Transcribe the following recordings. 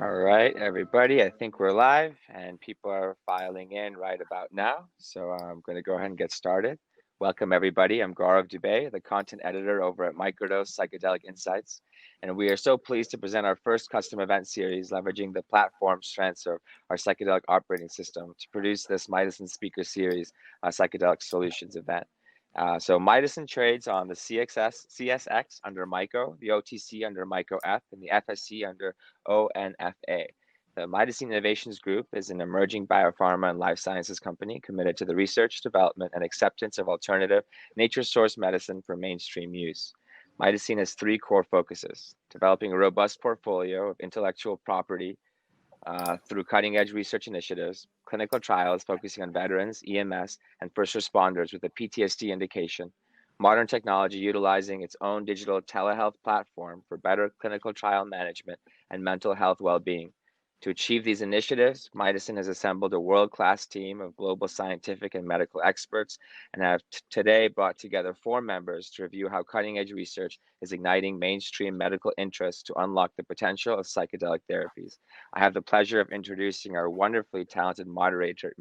All right, everybody. I think we're live and people are filing in right about now. So I'm going to go ahead and get started. Welcome, everybody. I'm Gaurav Dubey, the content editor over at Microdose Psychedelic Insights. And we are so pleased to present our first custom event series, leveraging the platform strengths of our psychedelic operating system to produce this Mydecine Speaker Series Psychedelic Solutions event. So Mydecine trades on the CSX under MYCO, the OTC under MYCO F, and the FSC under ONFA. The Mydecine Innovations Group is an emerging biopharma and life sciences company committed to the research, development, and acceptance of alternative nature-sourced medicine for mainstream use. Mydecine has three core focuses: developing a robust portfolio of intellectual property through cutting-edge research initiatives, clinical trials focusing on veterans, EMS, and first responders with a PTSD indication, modern technology utilizing its own digital telehealth platform for better clinical trial management and mental health well-being. To achieve these initiatives, Mydecine has assembled a world-class team of global scientific and medical experts and have today brought together 4 members to review how cutting-edge research is igniting mainstream medical interest to unlock the potential of psychedelic therapies. I have the pleasure of introducing our wonderfully talented moderator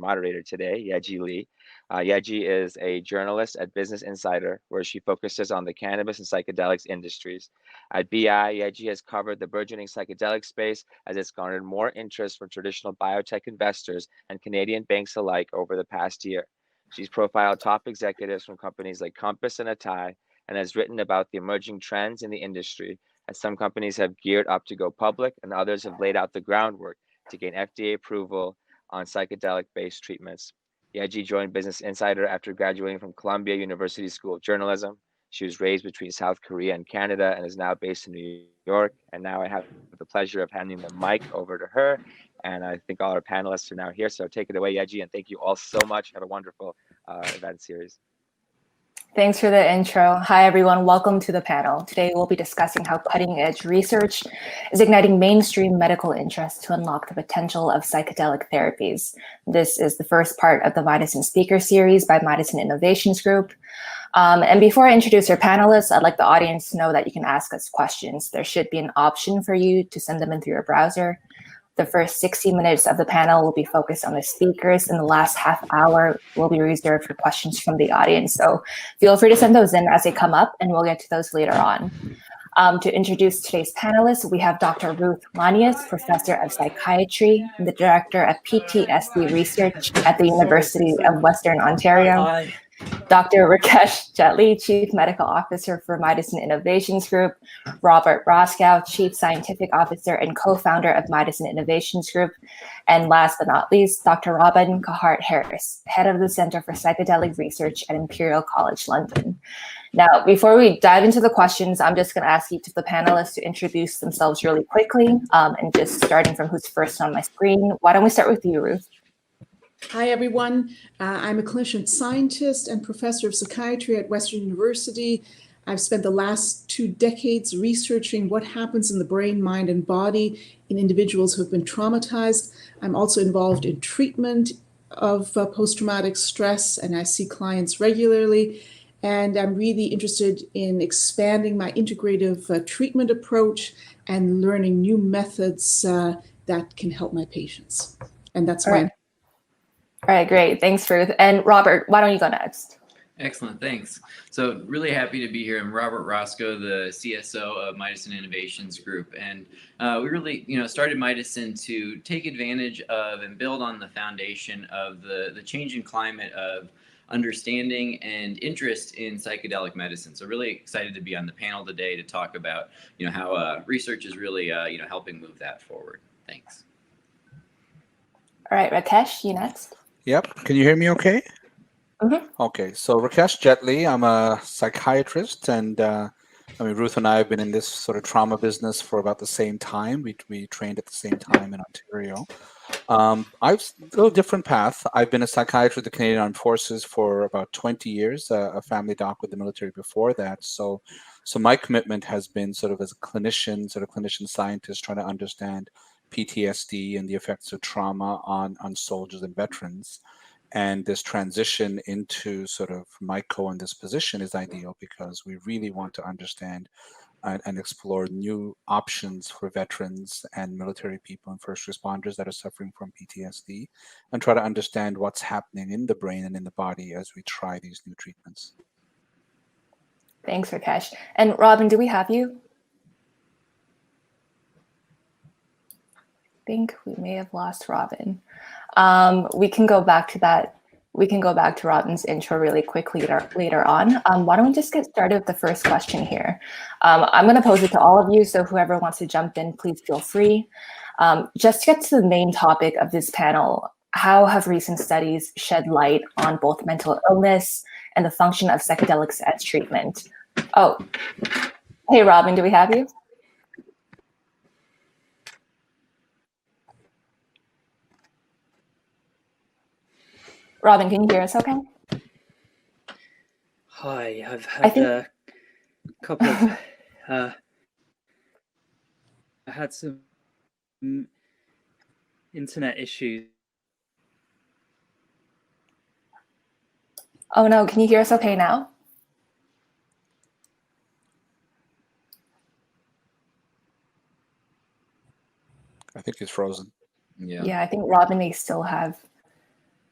today, Yeji Lee. Yeji is a journalist at Business Insider, where she focuses on the cannabis and psychedelics industries. At BI, Yeji has covered the burgeoning psychedelic space as it's garnered more interest from traditional biotech investors and Canadian banks alike over the past year. She's profiled top executives from companies like Compass and Atai and has written about the emerging trends in the industry, as some companies have geared up to go public and others have laid out the groundwork to gain FDA approval on psychedelic-based treatments. Yeji joined Business Insider after graduating from Columbia University School of Journalism. She was raised between South Korea and Canada and is now based in New York. And now I have the pleasure of handing the mic over to her. And I think all our panelists are now here. So take it away, Yeji, and thank you all so much. Have a wonderful event series. Thanks for the intro. Hi, everyone. Welcome to the panel. Today, we'll be discussing how cutting-edge research is igniting mainstream medical interest to unlock the potential of psychedelic therapies. This is the first part of the Mydecine Speaker Series by Mydecine Innovations Group. And before I introduce our panelists, I'd like the audience to know that you can ask us questions. There should be an option for you to send them in through your browser. The first 60 minutes of the panel will be focused on the speakers, and the last half hour will be reserved for questions from the audience. So feel free to send those in as they come up, and we'll get to those later on. To introduce today's panelists, we have Dr. Ruth Lanius, Professor of Psychiatry and the Director of PTSD Research at the University of Western Ontario. Dr. Rakesh Jetly, Chief Medical Officer for Mydecine Innovations Group, Robert Roscow, Chief Scientific Officer and co-founder of Mydecine Innovations Group, and last but not least, Dr. Robin Carhart-Harris, Head of the Center for Psychedelic Research at Imperial College London. Now, before we dive into the questions, I'm just going to ask each of the panelists to introduce themselves really quickly, and just starting from who's first on my screen. Why don't we start with you, Ruth? Hi, everyone. I'm a clinician scientist and professor of psychiatry at Western University. I've spent the last 2 decades researching what happens in the brain, mind, and body in individuals who have been traumatized. I'm also involved in treatment of post-traumatic stress, and I see clients regularly. And I'm really interested in expanding my integrative treatment approach and learning new methods that can help my patients. And that's my All right, great. Thanks, Ruth. And Robert, why don't you go next? Excellent, thanks. So really happy to be here. I'm Robert Roscow, the CSO of Mydecine Innovations Group. And we really, started Mydecine to take advantage of and build on the foundation of the changing climate of understanding and interest in psychedelic medicine. So really excited to be on the panel today to talk about, how research is really, helping move that forward. Thanks. All right, Rakesh, you next. Yep. Can you hear me okay? Mm-hmm. Okay. So Rakesh Jetly, I'm a psychiatrist, and Ruth and I have been in this sort of trauma business for about the same time. We trained at the same time in Ontario. I've a little different path. I've been a psychiatrist with the Canadian Armed Forces for about 20 years, a family doc with the military before that. So my commitment has been sort of as a clinician scientist, trying to understand PTSD and the effects of trauma on soldiers and veterans. And this transition into sort of MYCO in this position is ideal because we really want to understand and explore new options for veterans and military people and first responders that are suffering from PTSD, and try to understand what's happening in the brain and in the body as we try these new treatments. Thanks, Rakesh. And Robin, do we have you? I think we may have lost Robin. We can go back to that. We can go back to Robin's intro really quick later on. Why don't we just get started with the first question here? I'm going to pose it to all of you, so whoever wants to jump in, please feel free. Just to get to the main topic of this panel, how have recent studies shed light on both mental illness and the function of psychedelics as treatment? Oh, hey, Robin, do we have you? Robin, can you hear us okay? Hi, I've had a couple of, I had some internet issues. Oh no, can you hear us okay now? I think he's frozen. Yeah, I think Robin may still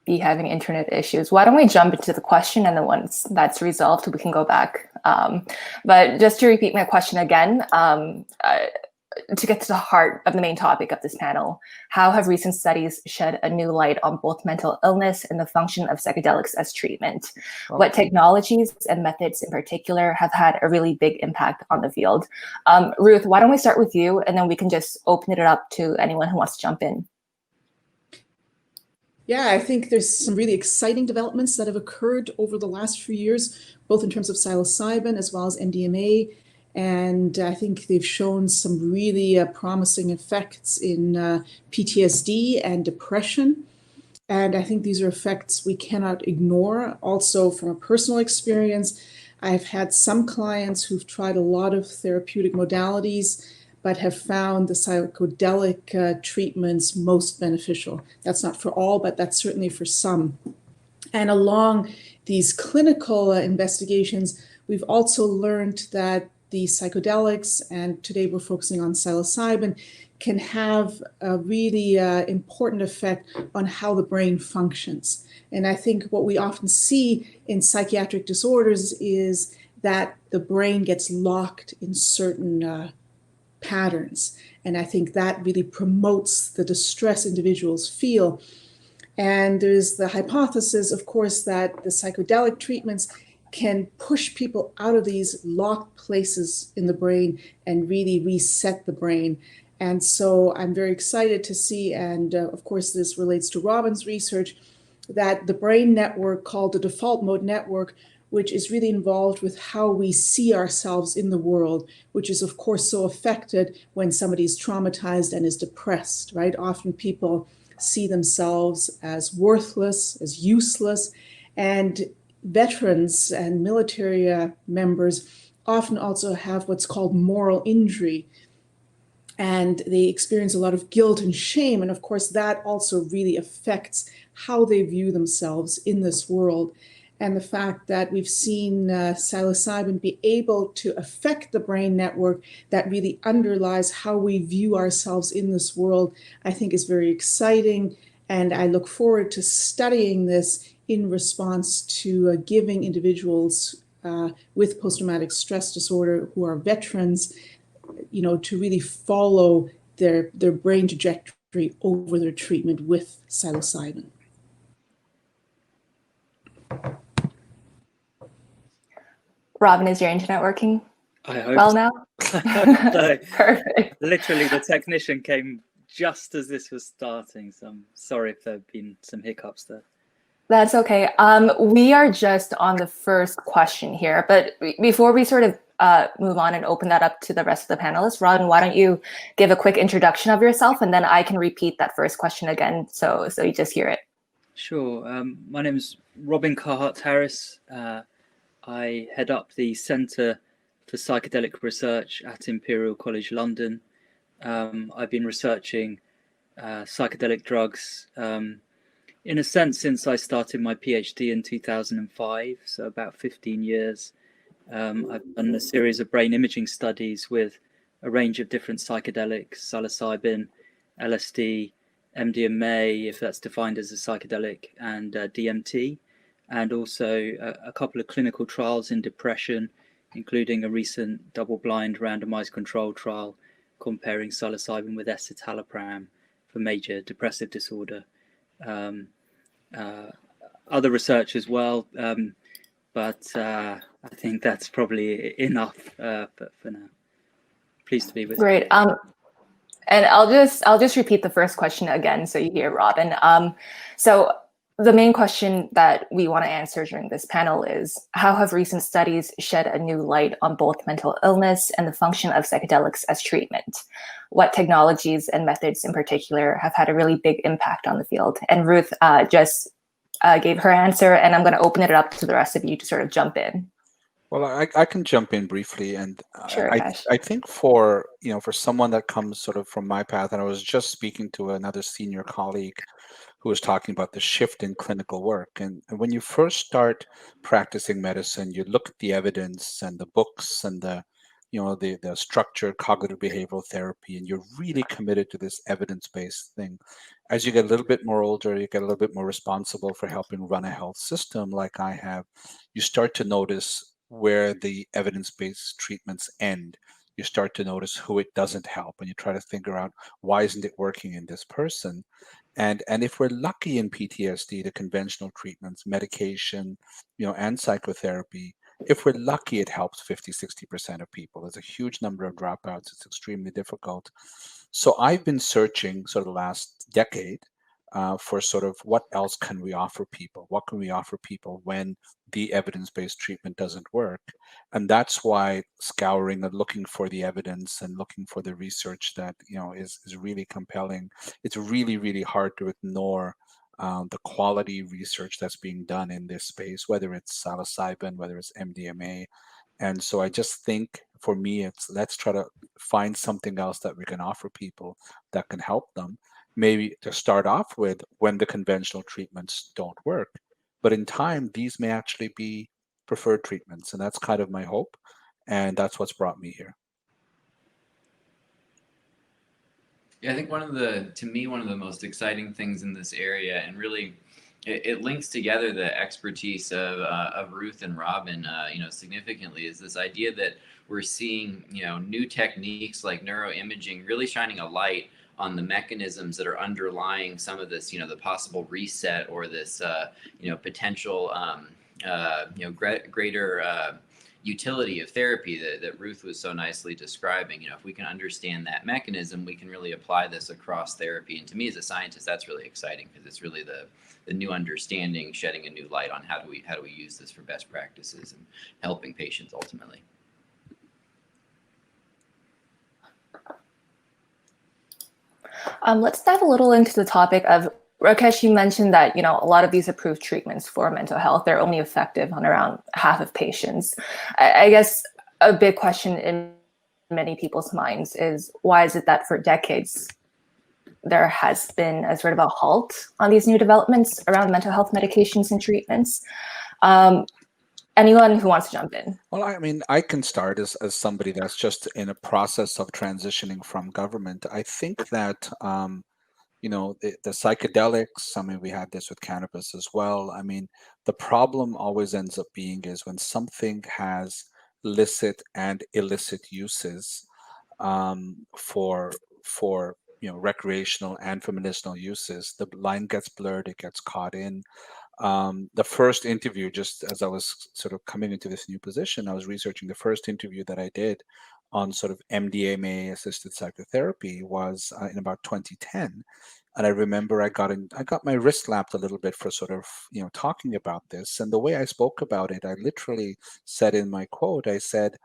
be having internet issues. Why don't we jump into the question, and then once that's resolved, we can go back. But just to repeat my question again, to get to the heart of the main topic of this panel, how have recent studies shed a new light on both mental illness and the function of psychedelics as treatment? What technologies and methods in particular have had a really big impact on the field? Ruth, why don't we start with you, and then we can just open it up to anyone who wants to jump in. Yeah, I think there's some really exciting developments that have occurred over the last few years, both in terms of psilocybin as well as MDMA. And I think they've shown some really promising effects in PTSD and depression. And I think these are effects we cannot ignore. Also, from a personal experience, I've had some clients who've tried a lot of therapeutic modalities, but have found the psychedelic treatments most beneficial. That's not for all, but that's certainly for some. And along these clinical investigations, we've also learned that the psychedelics, and today we're focusing on psilocybin, can have a really important effect on how the brain functions. And I think what we often see in psychiatric disorders is that the brain gets locked in certain patterns. And I think that really promotes the distress individuals feel. And there's the hypothesis, of course, that the psychedelic treatments can push people out of these locked places in the brain and really reset the brain. And so I'm very excited to see, and of course this relates to Robin's research, that the brain network called the default mode network, which is really involved with how we see ourselves in the world, which is of course so affected when somebody's traumatized and is depressed, right? Often people see themselves as worthless, as useless, and veterans and military members often also have what's called moral injury, and they experience a lot of guilt and shame. And of course, that also really affects how they view themselves in this world. And the fact that we've seen psilocybin be able to affect the brain network that really underlies how we view ourselves in this world, I think is very exciting. And I look forward to studying this in response to giving individuals with post-traumatic stress disorder who are veterans, to really follow their brain trajectory over their treatment with psilocybin. Robin, is your internet working I hope well now? so. Perfect. Literally, the technician came just as this was starting, so I'm sorry if there have been some hiccups there. That's okay. We are just on the first question here, but before we sort of move on and open that up to the rest of the panelists, Robin, why don't you give a quick introduction of yourself, and then I can repeat that first question again, so you just hear it. Sure. My name is Robin Carhart-Harris. I head up the Centre for Psychedelic Research at Imperial College London. I've been researching psychedelic drugs in a sense since I started my PhD in 2005, so about 15 years. I've done a series of brain imaging studies with a range of different psychedelics, psilocybin, LSD, MDMA, if that's defined as a psychedelic, and DMT, and also a couple of clinical trials in depression, including a recent double-blind randomized control trial comparing psilocybin with escitalopram for major depressive disorder. Other research as well, but I think that's probably enough for now. Pleased to be with you. Great. And I'll just repeat the first question again so you hear Robin. So the main question that we want to answer during this panel is, how have recent studies shed a new light on both mental illness and the function of psychedelics as treatment? What technologies and methods in particular have had a really big impact on the field? And Ruth just gave her answer, and I'm going to open it up to the rest of you to sort of jump in. Well, I can jump in briefly, and Sure, I think for someone that comes sort of from my path, and I was just speaking to another senior colleague who was talking about the shift in clinical work, and when you first start practicing medicine, you look at the evidence and the books and the structured cognitive behavioral therapy, and you're really committed to this evidence-based thing. As you get a little bit more older, you get a little bit more responsible for helping run a health system like I have, you start to notice where the evidence-based treatments end. You start to notice who it doesn't help, and you try to figure out, why isn't it working in this person? And if we're lucky in PTSD, the conventional treatments, medication, and psychotherapy, if we're lucky, it helps 50-60% of people. There's a huge number of dropouts. It's extremely difficult. So I've been searching sort of the last decade for sort of what else can we offer people? What can we offer people when the evidence-based treatment doesn't work? And that's why scouring and looking for the evidence and looking for the research that is really compelling. It's really, really hard to ignore the quality research that's being done in this space, whether it's psilocybin, whether it's MDMA. And so I just think, for me, it's let's try to find something else that we can offer people that can help them. Maybe to start off with, when the conventional treatments don't work. But in time, these may actually be preferred treatments. And that's kind of my hope. And that's what's brought me here. Yeah, I think one of the most exciting things in this area, and really it links together the expertise of Ruth and Robin, significantly, is this idea that we're seeing, new techniques like neuroimaging really shining a light on the mechanisms that are underlying some of this, the possible reset or this, potential, greater utility of therapy that Ruth was so nicely describing. If we can understand that mechanism, we can really apply this across therapy. And to me, as a scientist, that's really exciting, because it's really the new understanding, shedding a new light on how do we use this for best practices and helping patients ultimately. Let's dive a little into the topic of, Rakesh, you mentioned that, a lot of these approved treatments for mental health, they're only effective on around half of patients. I guess a big question in many people's minds is, why is it that for decades there has been a sort of a halt on these new developments around mental health medications and treatments? Anyone who wants to jump in? Well, I mean, I can start as somebody that's just in a process of transitioning from government. I think that, the psychedelics, I mean, we had this with cannabis as well. I mean, the problem always ends up being is when something has licit and illicit uses for recreational and for medicinal uses, the line gets blurred, it gets caught in. The first interview, just as I was sort of coming into this new position, I was researching the first interview that I did on sort of MDMA assisted psychotherapy was in about 2010. And I remember I got my wrist slapped a little bit for sort of, talking about this. And the way I spoke about it, I literally said in my quote, I said,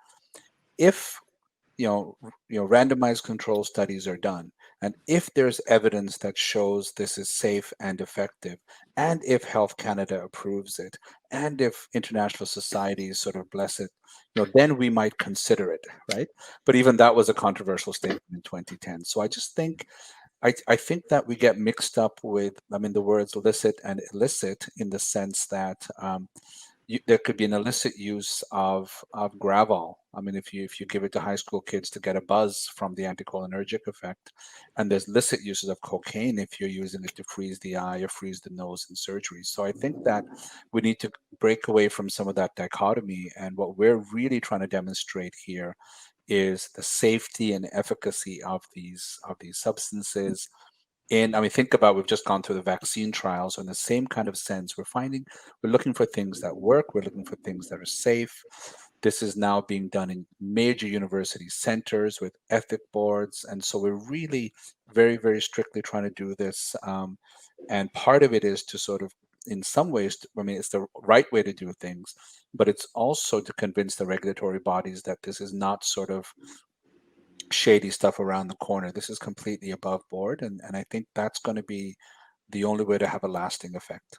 if randomized control studies are done, and if there's evidence that shows this is safe and effective, and if Health Canada approves it, and if international societies sort of bless it, then we might consider it, right? But even that was a controversial statement in 2010. So I just think, I think that we get mixed up with, the words licit and illicit, in the sense that there could be an illicit use of Gravol. I mean, if you give it to high school kids to get a buzz from the anticholinergic effect, and there's illicit uses of cocaine if you're using it to freeze the eye or freeze the nose in surgery. So I think that we need to break away from some of that dichotomy, and what we're really trying to demonstrate here is the safety and efficacy of these substances. And I mean, think about, we've just gone through the vaccine trials. So in the same kind of sense, we're looking for things that work. We're looking for things that are safe. This is now being done in major university centers with ethic boards. And so we're really very, very strictly trying to do this. And part of it is to sort of, in some ways, I mean, it's the right way to do things, but it's also to convince the regulatory bodies that this is not sort of shady stuff around the corner. This is completely above board, and I think that's going to be the only way to have a lasting effect.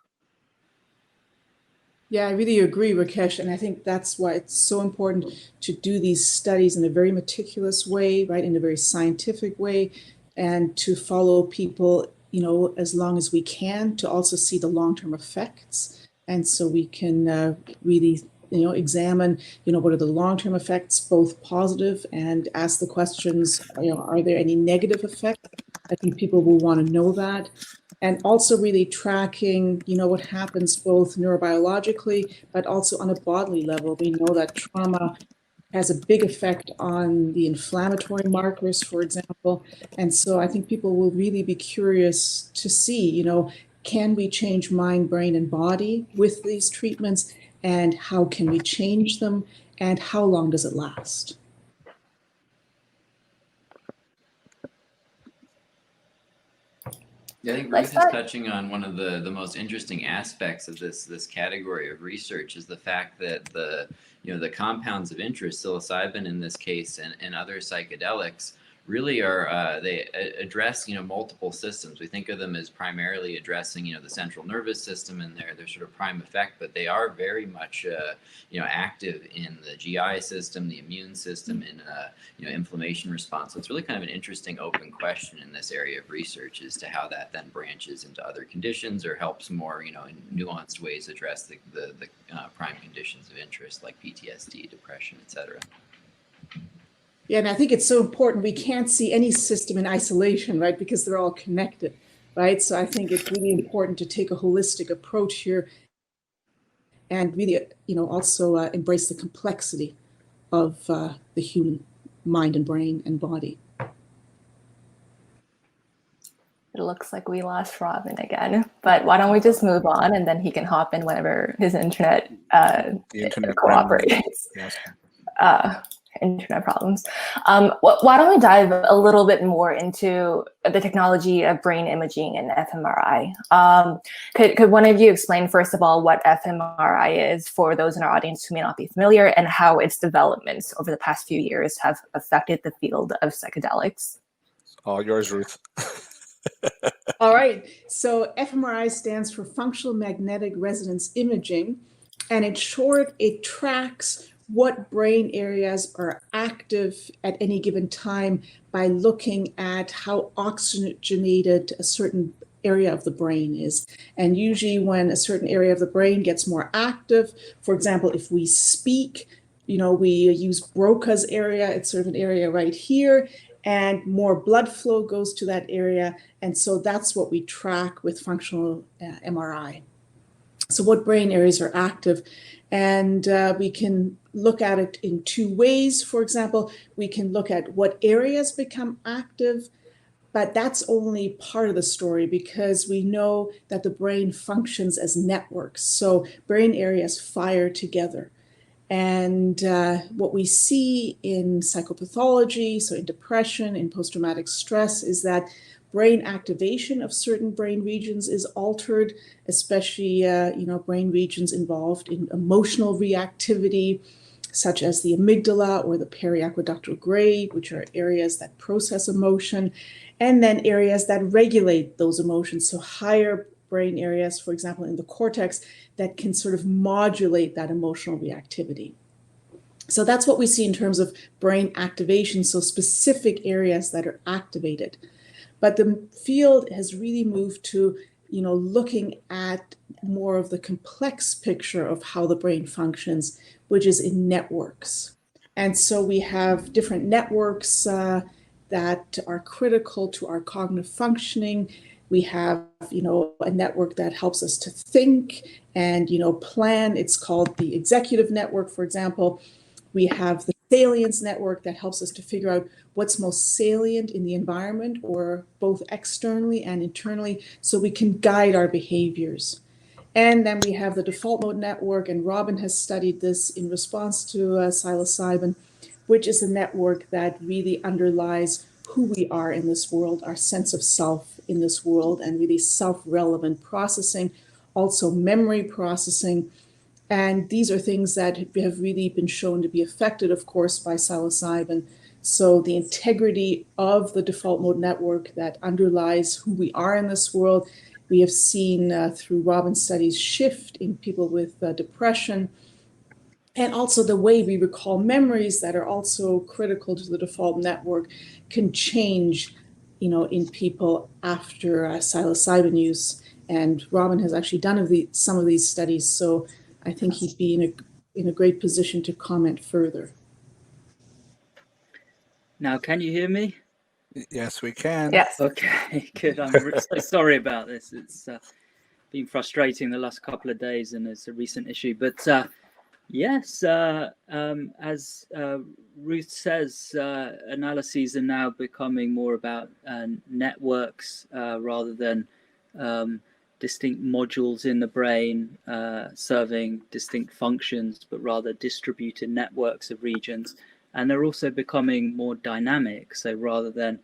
Yeah, I really agree, Rakesh, and I think that's why it's so important to do these studies in a very meticulous way, right, in a very scientific way, and to follow people, you know, as long as we can, to also see the long-term effects, and so we can really, you know, examine, you know, what are the long-term effects, both positive, and ask the questions, you know, are there any negative effects? I think people will want to know that. And also really tracking, you know, what happens both neurobiologically, but also on a bodily level. We know that trauma has a big effect on the inflammatory markers, for example. And so I think people will really be curious to see, you know, can we change mind, brain, and body with these treatments? And how can we change them? And how long does it last? Yeah, I think Ruth is touching on one of the most interesting aspects of this category of research is the fact that the compounds of interest, psilocybin in this case, and other psychedelics, really are they address multiple systems. We think of them as primarily addressing the central nervous system and their sort of prime effect, but they are very much active in the GI system, the immune system, in inflammation response. So it's really kind of an interesting open question in this area of research as to how that then branches into other conditions or helps more in nuanced ways address the prime conditions of interest like PTSD, depression, etc. Yeah, and I think it's so important. We can't see any system in isolation, right? Because they're all connected, right? So I think it's really important to take a holistic approach here and really, also embrace the complexity of the human mind and brain and body. It looks like we lost Robin again, but why don't we just move on and then he can hop in whenever his internet, cooperates. Yes. Internet problems. Why don't we dive a little bit more into the technology of brain imaging and fMRI? Could one of you explain, first of all, what fMRI is for those in our audience who may not be familiar, and how its developments over the past few years have affected the field of psychedelics? All yours, Ruth. All right. So fMRI stands for Functional Magnetic Resonance Imaging. And in short, it tracks what brain areas are active at any given time by looking at how oxygenated a certain area of the brain is. And usually when a certain area of the brain gets more active, for example, if we speak, we use Broca's area, it's sort of an area right here, and more blood flow goes to that area. And so that's what we track with functional MRI. So what brain areas are active? And we can look at it in two ways. For example, we can look at what areas become active, but that's only part of the story because we know that the brain functions as networks. So brain areas fire together. And what we see in psychopathology, so in depression, in post-traumatic stress, is that brain activation of certain brain regions is altered, especially brain regions involved in emotional reactivity, such as the amygdala or the periaqueductal gray, which are areas that process emotion, and then areas that regulate those emotions. So higher brain areas, for example, in the cortex, that can sort of modulate that emotional reactivity. So that's what we see in terms of brain activation, so specific areas that are activated. But the field has really moved to, looking at more of the complex picture of how the brain functions, which is in networks. And so we have different networks that are critical to our cognitive functioning. We have, a network that helps us to think and, plan. It's called the executive network, for example. We have the salience network that helps us to figure out what's most salient in the environment, or both externally and internally, so we can guide our behaviors. And then we have the default mode network, and Robin has studied this in response to psilocybin, which is a network that really underlies who we are in this world, our sense of self in this world, and really self-relevant processing, also memory processing. And these are things that have really been shown to be affected, of course, by psilocybin. So the integrity of the default mode network that underlies who we are in this world, we have seen through Robin's studies shift in people with depression. And also the way we recall memories that are also critical to the default network can change, in people after psilocybin use. And Robin has actually done some of these studies, so I think he'd be in a great position to comment further. Now, can you hear me? Yes, we can. Yes. Okay, good. I'm so sorry about this. It's been frustrating the last couple of days, and it's a recent issue. But yes, as Ruth says, analyses are now becoming more about networks rather than distinct modules in the brain serving distinct functions, but rather distributed networks of regions. And they're also becoming more dynamic. So rather than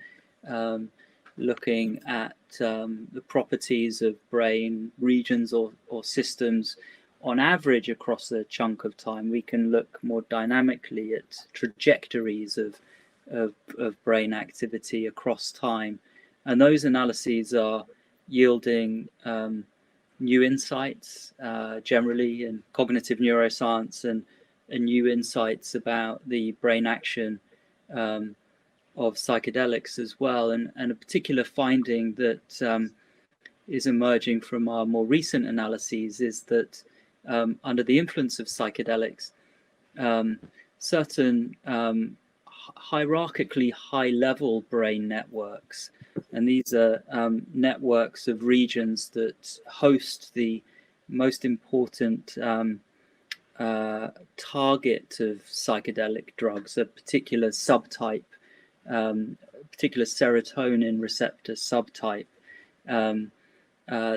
looking at the properties of brain regions or systems on average across a chunk of time, we can look more dynamically at trajectories of brain activity across time. And those analyses are yielding new insights generally in cognitive neuroscience, and new insights about the brain action of psychedelics as well. And a particular finding that is emerging from our more recent analyses is that under the influence of psychedelics, certain hierarchically high-level brain networks, and these are networks of regions that host the most important target of psychedelic drugs, a particular subtype, particular serotonin receptor subtype.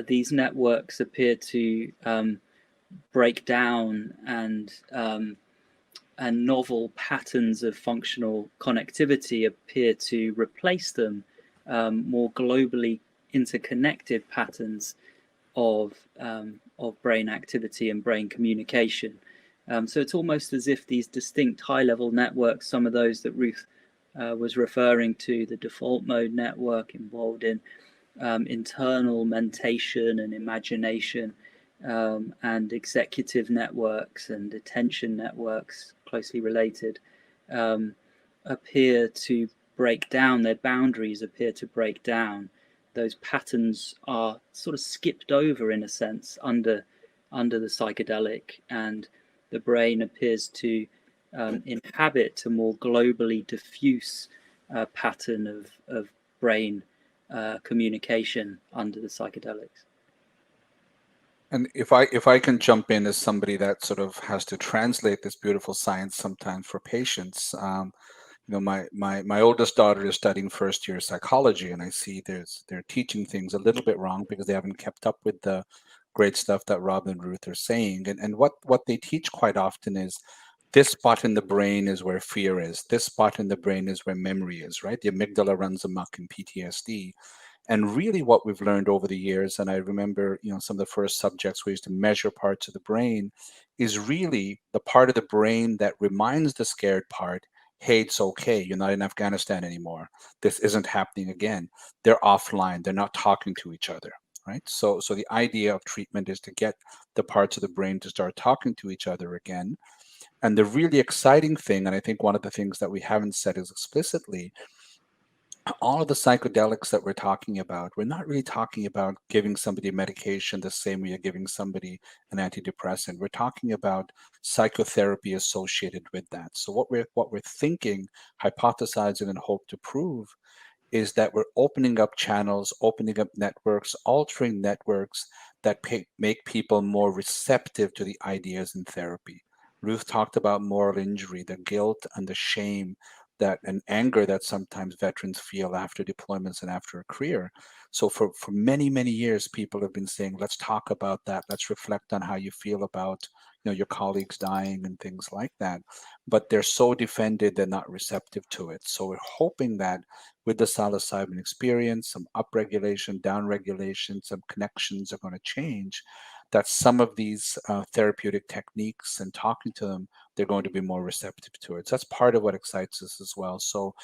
These networks appear to break down, and novel patterns of functional connectivity appear to replace them, more globally interconnected patterns of brain activity and brain communication. So it's almost as if these distinct high-level networks, some of those that Ruth was referring to, the default mode network involved in internal mentation and imagination, and executive networks and attention networks closely related, appear to break down, their boundaries appear to break down. Those patterns are sort of skipped over in a sense under the psychedelic, and the brain appears to inhabit a more globally diffuse pattern of brain communication under the psychedelics. And if I can jump in as somebody that sort of has to translate this beautiful science sometimes for patients, my oldest daughter is studying first year psychology, and I see they're teaching things a little bit wrong because they haven't kept up with the great stuff that Rob and Ruth are saying. And what they teach quite often is this spot in the brain is where fear is. This spot in the brain is where memory is, right? The amygdala runs amok in PTSD. And really what we've learned over the years, and I remember, some of the first subjects we used to measure parts of the brain, is really the part of the brain that reminds the scared part, hey, it's okay, you're not in Afghanistan anymore. This isn't happening again. They're offline. They're not talking to each other, right? So the idea of treatment is to get the parts of the brain to start talking to each other again. And the really exciting thing, and I think one of the things that we haven't said as explicitly, all of the psychedelics that we're talking about, we're not really talking about giving somebody medication the same way you're giving somebody an antidepressant. We're talking about psychotherapy associated with that. So what we're thinking, hypothesizing, and hope to prove is that we're opening up channels, opening up networks, altering networks that make people more receptive to the ideas in therapy. Ruth talked about moral injury, the guilt and the shame that and anger that sometimes veterans feel after deployments and after a career. So for many, many years, people have been saying, let's talk about that. Let's reflect on how you feel about your colleagues dying and things like that. But they're so defended, they're not receptive to it. So we're hoping that with the psilocybin experience, some upregulation, downregulation, some connections are going to change, that some of these therapeutic techniques and talking to them, they're going to be more receptive to it. So that's part of what excites us as well. So,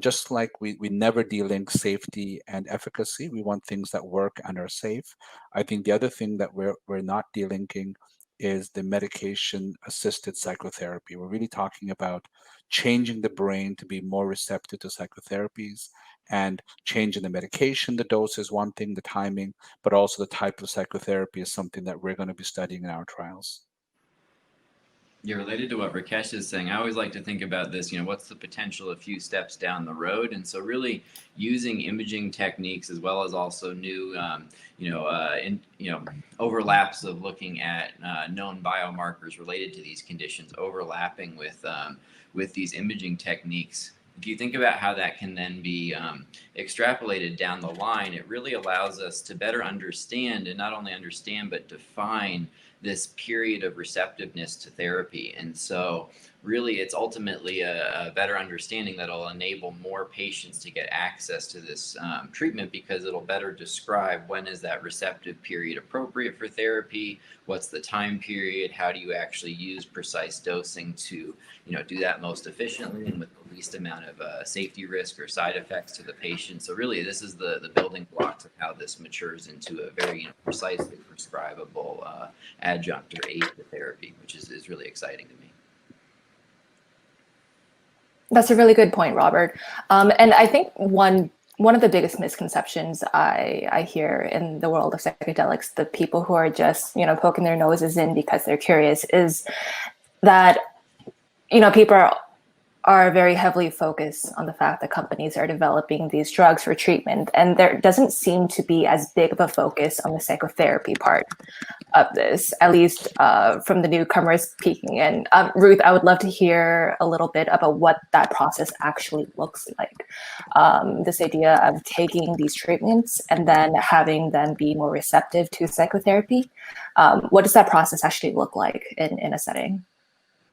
just like we never delink safety and efficacy, we want things that work and are safe. I think the other thing that we're not delinking is the medication-assisted psychotherapy. We're really talking about changing the brain to be more receptive to psychotherapies and changing the medication. The dose is one thing, the timing, but also the type of psychotherapy is something that we're going to be studying in our trials. Yeah, related to what Rakesh is saying, I always like to think about this, what's the potential a few steps down the road? And so really using imaging techniques as well as also new, overlaps of looking at known biomarkers related to these conditions, overlapping with these imaging techniques. If you think about how that can then be extrapolated down the line, it really allows us to better understand, and not only understand, but define this period of receptiveness to therapy. And so really it's ultimately a better understanding that'll enable more patients to get access to this treatment, because it'll better describe when is that receptive period appropriate for therapy, what's the time period, how do you actually use precise dosing to do that most efficiently and with the least amount of safety risk or side effects to the patient. So really this is the building blocks of how this matures into a very precisely prescribable adjunct or aid to therapy, which is really exciting to me. That's a really good point, Robert. And I think one of the biggest misconceptions I hear in the world of psychedelics, the people who are just, poking their noses in because they're curious, is that, people are very heavily focused on the fact that companies are developing these drugs for treatment. And there doesn't seem to be as big of a focus on the psychotherapy part of this, at least from the newcomers peeking in. Ruth, I would love to hear a little bit about what that process actually looks like. This idea of taking these treatments and then having them be more receptive to psychotherapy. What does that process actually look like in a setting?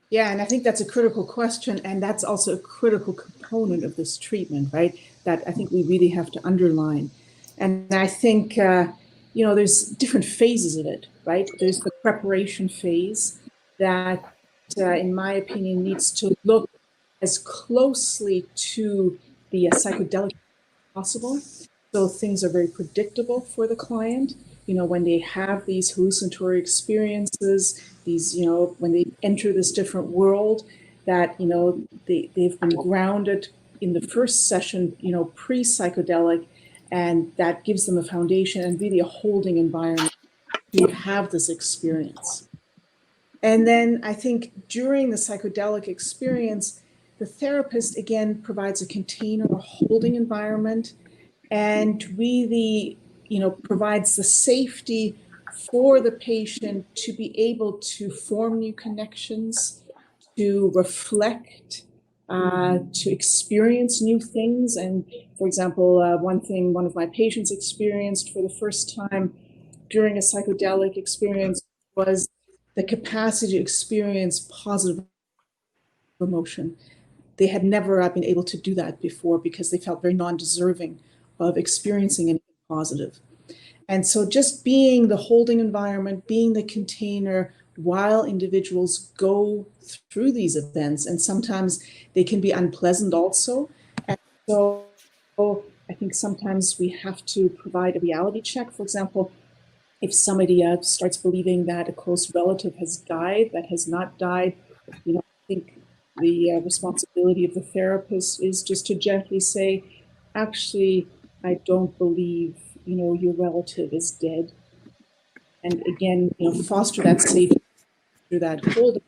Yeah, and I think that's a critical question, and that's also a critical component of this treatment, right? That I think we really have to underline. And I think, there's different phases of it, right? There's the preparation phase that, in my opinion, needs to look as closely to the psychedelic as possible. So things are very predictable for the client. When they have these hallucinatory experiences, when they enter this different world, that, they've been grounded in the first session, pre-psychedelic, and that gives them a foundation and really a holding environment to have this experience. And then I think during the psychedelic experience, the therapist, again, provides a container, a holding environment, and really provides the safety for the patient to be able to form new connections, to reflect, to experience new things. And for example, one of my patients experienced for the first time during a psychedelic experience was the capacity to experience positive emotion. They had never been able to do that before because they felt very non-deserving of experiencing anything positive. And so just being the holding environment, being the container while individuals go through these events, and sometimes they can be unpleasant also. And so I think sometimes we have to provide a reality check. For example, if somebody starts believing that a close relative has died, that has not died, I think the responsibility of the therapist is just to gently say, actually, I don't believe, your relative is dead. And again, foster that safety through that hold.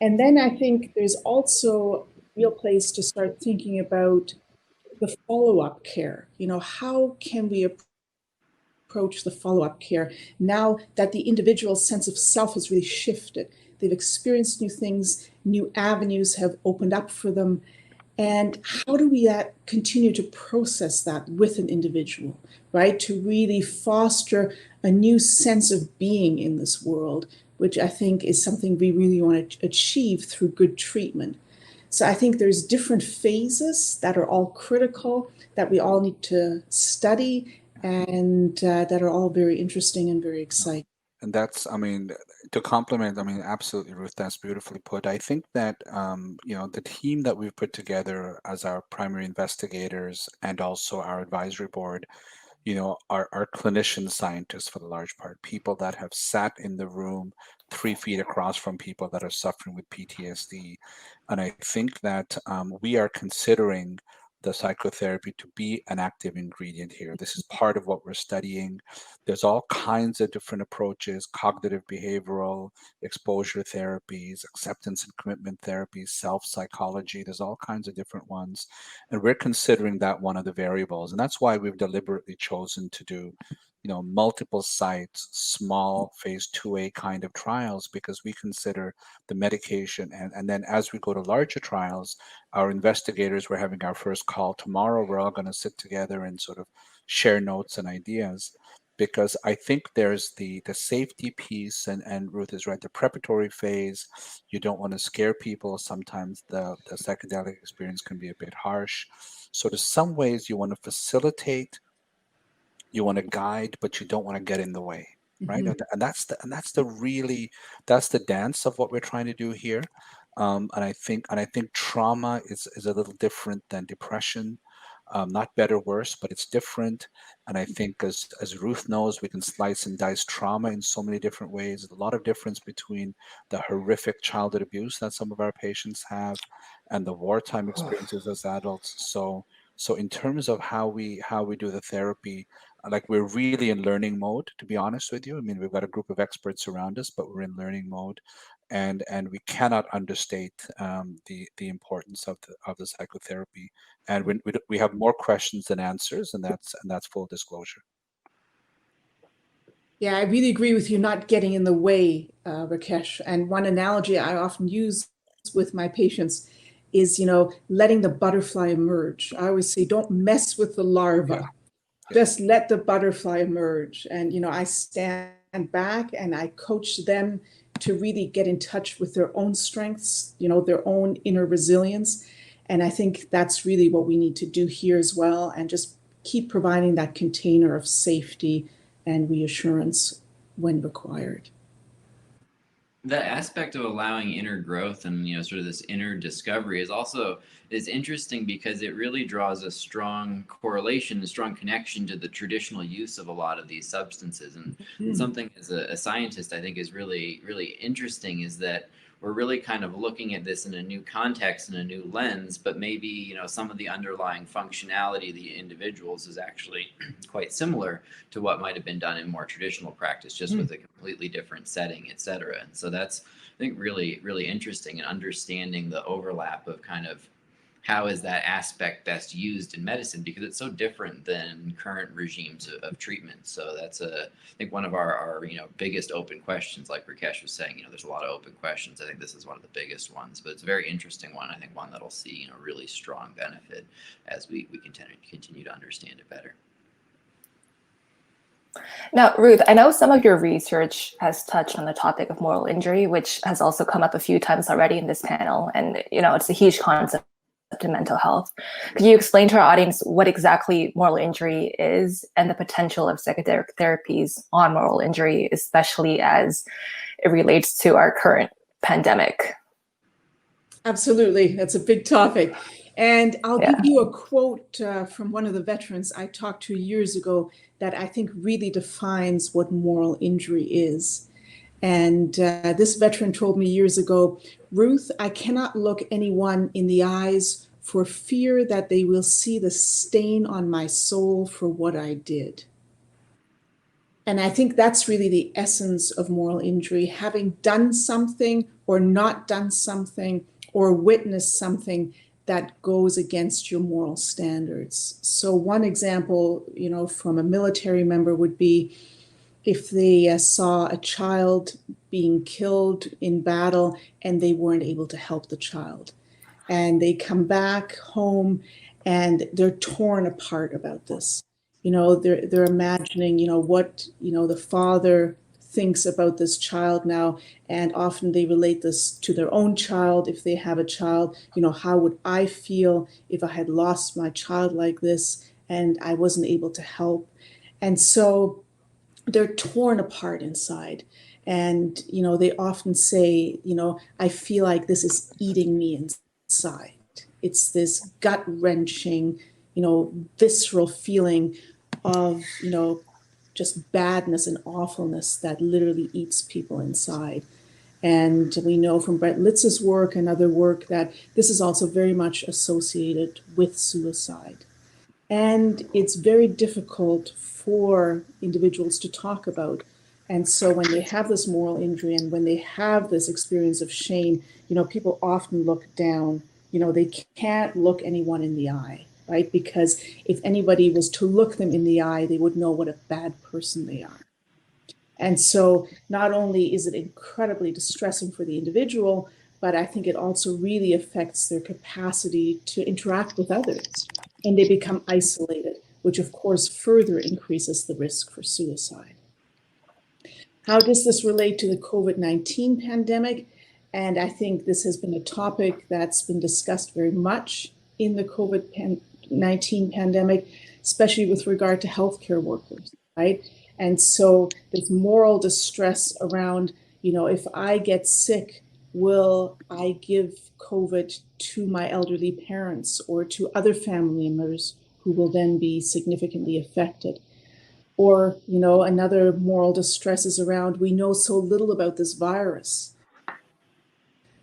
And then I think there's also a real place to start thinking about the follow-up care. How can we approach the follow-up care now that the individual's sense of self has really shifted? They've experienced new things, new avenues have opened up for them. And how do we continue to process that with an individual, right? To really foster a new sense of being in this world, which I think is something we really want to achieve through good treatment. So I think there's different phases that are all critical, that we all need to study, and that are all very interesting and very exciting. And that's, to complement, absolutely, Ruth, that's beautifully put. I think that, the team that we've put together as our primary investigators and also our advisory board, are clinician scientists for the large part, people that have sat in the room 3 feet across from people that are suffering with PTSD. And I think that we are considering the psychotherapy to be an active ingredient here. This is part of what we're studying. There's all kinds of different approaches: cognitive behavioral, exposure therapies, acceptance and commitment therapies, self-psychology. There's all kinds of different ones. And we're considering that one of the variables. And that's why we've deliberately chosen to do multiple sites, small phase 2A kind of trials, because we consider the medication. And then as we go to larger trials, our investigators, we're having our first call tomorrow. We're all going to sit together and sort of share notes and ideas, because I think there's the safety piece, and Ruth is right, the preparatory phase. You don't want to scare people. Sometimes the psychedelic experience can be a bit harsh. So in some ways you want to facilitate, you want to guide, but you don't want to get in the way, right? Mm-hmm. And that's the dance of what we're trying to do here. And I think trauma is a little different than depression. Not better, worse, but it's different. And I think as Ruth knows, we can slice and dice trauma in so many different ways. There's a lot of difference between the horrific childhood abuse that some of our patients have and the wartime experiences as adults. So in terms of how we do the therapy, like, we're really in learning mode, to be honest with you. We've got a group of experts around us, but we're in learning mode, and we cannot understate the importance of the psychotherapy. And we have more questions than answers, and that's full disclosure. Yeah, I really agree with you, not getting in the way, Rakesh. And one analogy I often use with my patients is, letting the butterfly emerge. I always say, don't mess with the larva. Yeah. Just let the butterfly emerge. And, I stand back and I coach them to really get in touch with their own strengths, their own inner resilience. And I think that's really what we need to do here as well, and just keep providing that container of safety and reassurance when required. That aspect of allowing inner growth and sort of this inner discovery is interesting, because it really draws a strong correlation, a strong connection to the traditional use of a lot of these substances. And something as a scientist I think is really, really interesting is that we're really kind of looking at this in a new context and a new lens, but maybe some of the underlying functionality of the individuals is actually quite similar to what might have been done in more traditional practice, just with a completely different setting, et cetera. And so that's, I think, really, really interesting, and understanding the overlap of kind of how is that aspect best used in medicine, because it's so different than current regimes of treatment. So that's I think one of our biggest open questions, like Rakesh was saying. There's a lot of open questions. I think this is one of the biggest ones, but it's a very interesting one. I think one that'll see really strong benefit as we continue to understand it better. Now, Ruth, I know some of your research has touched on the topic of moral injury, which has also come up a few times already in this panel, and it's a huge concept in mental health. Could you explain to our audience what exactly moral injury is and the potential of psychedelic therapies on moral injury, especially as it relates to our current pandemic? Absolutely. That's a big topic. And I'll give you a quote from one of the veterans I talked to years ago that I think really defines what moral injury is. And this veteran told me years ago, Ruth, I cannot look anyone in the eyes for fear that they will see the stain on my soul for what I did. And I think that's really the essence of moral injury, having done something or not done something or witnessed something that goes against your moral standards. So one example, from a military member would be if they saw a child being killed in battle and they weren't able to help the child. And they come back home and they're torn apart about this. They're imagining, what, the father thinks about this child now. And often they relate this to their own child. If they have a child, how would I feel if I had lost my child like this and I wasn't able to help? And so they're torn apart inside. And, they often say, I feel like this is eating me inside. It's this gut wrenching, visceral feeling of, just badness and awfulness that literally eats people inside. And we know from Brett Litz's work and other work that this is also very much associated with suicide. And it's very difficult for individuals to talk about. And so when they have this moral injury and when they have this experience of shame, people often look down. They can't look anyone in the eye, right? Because if anybody was to look them in the eye, they would know what a bad person they are. And so not only is it incredibly distressing for the individual, but I think it also really affects their capacity to interact with others. And they become isolated, which of course further increases the risk for suicide. How does this relate to the COVID-19 pandemic? And I think this has been a topic that's been discussed very much in the COVID-19 pandemic, especially with regard to healthcare workers, right? And so there's moral distress around, if I get sick, will I give COVID to my elderly parents or to other family members who will then be significantly affected? Or, another moral distress is around, we know so little about this virus,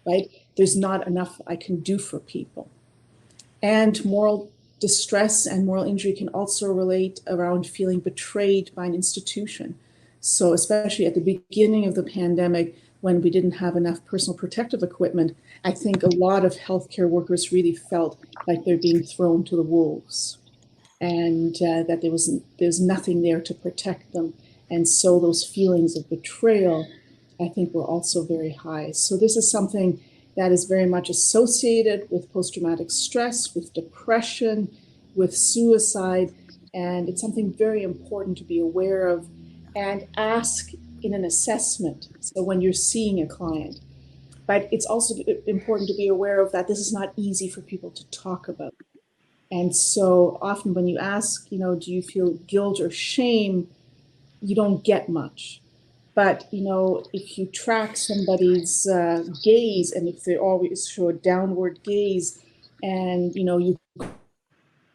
right? There's not enough I can do for people. And moral distress and moral injury can also relate around feeling betrayed by an institution. So especially at the beginning of the pandemic, when we didn't have enough personal protective equipment, I think a lot of healthcare workers really felt like they're being thrown to the wolves and that there's nothing there to protect them. And so those feelings of betrayal, I think, were also very high. So this is something that is very much associated with post-traumatic stress, with depression, with suicide, and it's something very important to be aware of and ask in an assessment. So when you're seeing a client, but it's also important to be aware of that this is not easy for people to talk about. And so often when you ask, do you feel guilt or shame, you don't get much. But, if you track somebody's gaze and if they always show a downward gaze and, you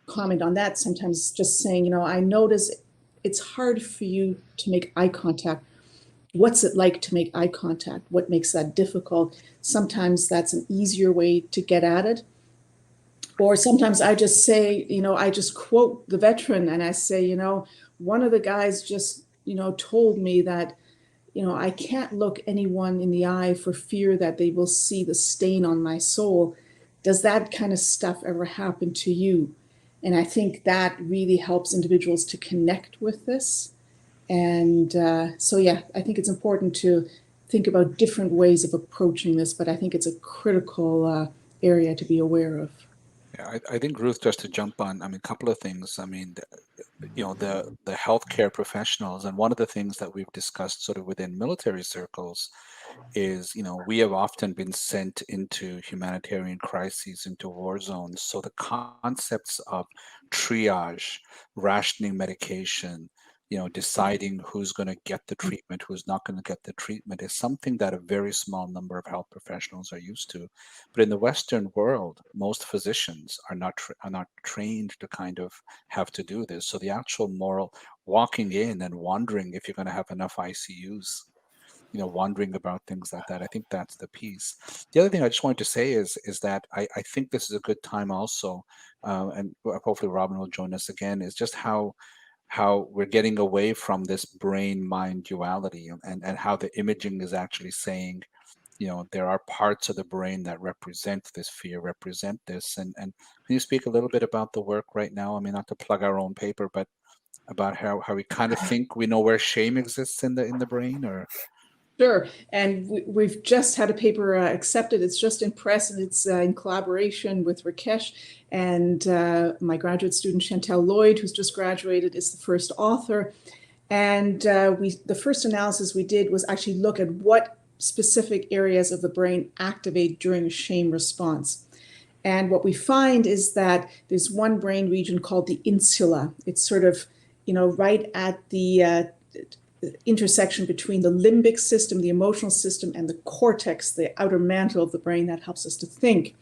comment on that, sometimes just saying, I notice it's hard for you to make eye contact. What's it like to make eye contact? What makes that difficult? Sometimes that's an easier way to get at it. Or sometimes I just say, I just quote the veteran and I say, one of the guys just, told me that, I can't look anyone in the eye for fear that they will see the stain on my soul. Does that kind of stuff ever happen to you? And I think that really helps individuals to connect with this. And so, yeah, I think it's important to think about different ways of approaching this, but I think it's a critical area to be aware of. Yeah, I think, Ruth, just to jump on, a couple of things. The healthcare professionals, and one of the things that we've discussed sort of within military circles is, we have often been sent into humanitarian crises, into war zones. So the concepts of triage, rationing medication, deciding who's going to get the treatment, who's not going to get the treatment is something that a very small number of health professionals are used to. But in the Western world, most physicians are not trained to kind of have to do this. So the actual moral walking in and wondering if you're going to have enough ICUs, wondering about things like that. I think that's the piece. The other thing I just wanted to say is that I think this is a good time also, and hopefully Robin will join us again, is just how we're getting away from this brain-mind duality, and how the imaging is actually saying, there are parts of the brain that represent this fear, represent this. And can you speak a little bit about the work right now? I mean, not to plug our own paper, but about how we kind of think we know where shame exists in the brain, or? Sure. And we've just had a paper accepted. It's just in press, and it's in collaboration with Rakesh and my graduate student, Chantel Lloyd, who's just graduated, is the first author. And the first analysis we did was actually look at what specific areas of the brain activate during a shame response. And what we find is that there's one brain region called the insula. It's sort of, right at the intersection between the limbic system, the emotional system, and the cortex, the outer mantle of the brain that helps us to think.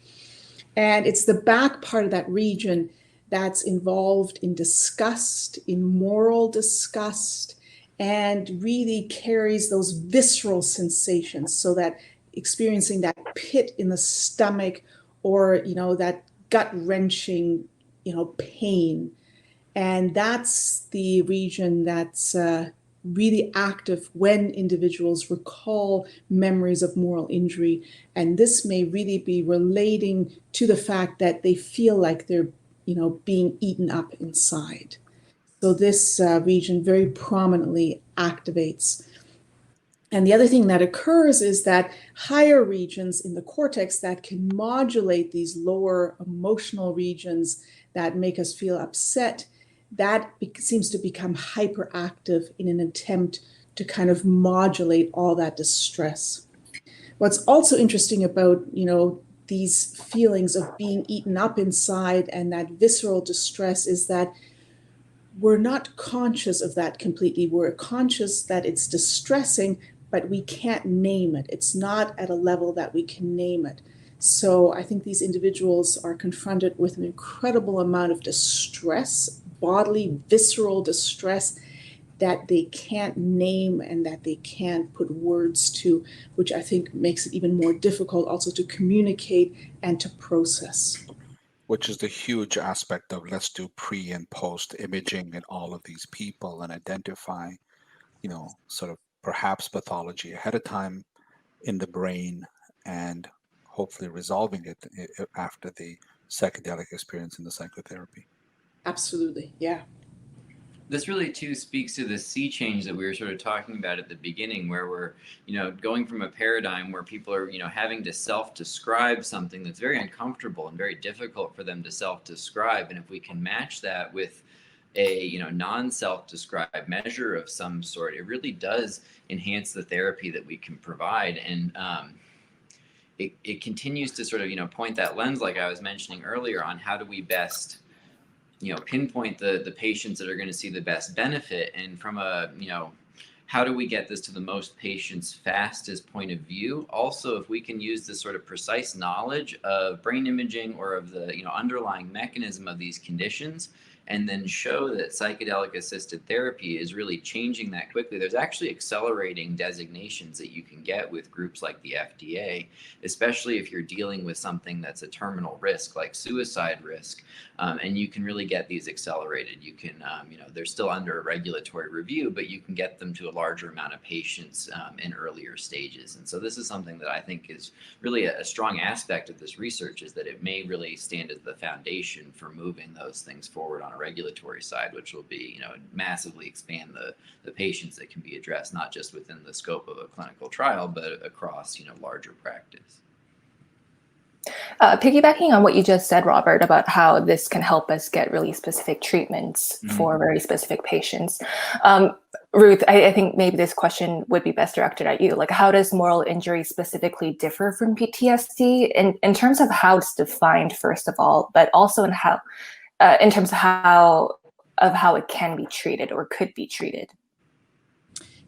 And it's the back part of that region that's involved in disgust, in moral disgust, and really carries those visceral sensations, so that experiencing that pit in the stomach, or that gut-wrenching pain. And that's the region that's really active when individuals recall memories of moral injury. And this may really be relating to the fact that they feel like they're, being eaten up inside. So this region very prominently activates. And the other thing that occurs is that higher regions in the cortex that can modulate these lower emotional regions that make us feel upset, that seems to become hyperactive in an attempt to kind of modulate all that distress. What's also interesting about, these feelings of being eaten up inside and that visceral distress is that we're not conscious of that completely. We're conscious that it's distressing, but we can't name it. It's not at a level that we can name it. So I think these individuals are confronted with an incredible amount of distress, bodily, visceral distress, that they can't name and that they can't put words to, which I think makes it even more difficult also to communicate and to process. Which is the huge aspect of let's do pre and post imaging in all of these people and identify, sort of perhaps pathology ahead of time in the brain, and hopefully resolving it after the psychedelic experience in the psychotherapy. Absolutely, yeah. This really too speaks to the sea change that we were sort of talking about at the beginning, where we're, going from a paradigm where people are, having to self-describe something that's very uncomfortable and very difficult for them to self-describe. And if we can match that with a, non-self-described measure of some sort, it really does enhance the therapy that we can provide. And it continues to sort of, point that lens, like I was mentioning earlier, on how do we best pinpoint the patients that are going to see the best benefit. And from a, how do we get this to the most patients fastest point of view? Also, if we can use this sort of precise knowledge of brain imaging or of the, underlying mechanism of these conditions, and then show that psychedelic assisted therapy is really changing that quickly. There's actually accelerating designations that you can get with groups like the FDA, especially if you're dealing with something that's a terminal risk like suicide risk. And you can really get these accelerated. You can, they're still under regulatory review, but you can get them to a larger amount of patients in earlier stages. And so this is something that I think is really a strong aspect of this research, is that it may really stand as the foundation for moving those things forward on a regulatory side, which will be, massively expand the patients that can be addressed, not just within the scope of a clinical trial, but across, larger practice. Piggybacking on what you just said, Robert, about how this can help us get really specific treatments for very specific patients. Ruth, I think maybe this question would be best directed at you. Like, how does moral injury specifically differ from PTSD in terms of how it's defined, first of all, but also in terms of how it can be treated or could be treated?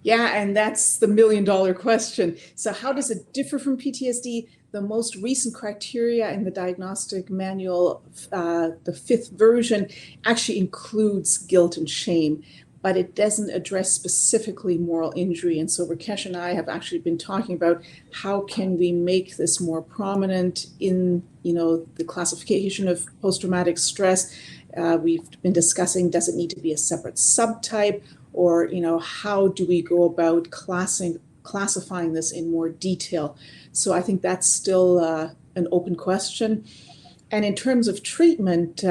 Yeah, and that's the million-dollar question. So how does it differ from PTSD? The most recent criteria in the diagnostic manual, the 5th version, actually includes guilt and shame. but it doesn't address specifically moral injury. And so Rakesh and I have actually been talking about how can we make this more prominent in, the classification of post-traumatic stress. We've been discussing, does it need to be a separate subtype, or, how do we go about classifying this in more detail? So I think that's still an open question. And in terms of treatment,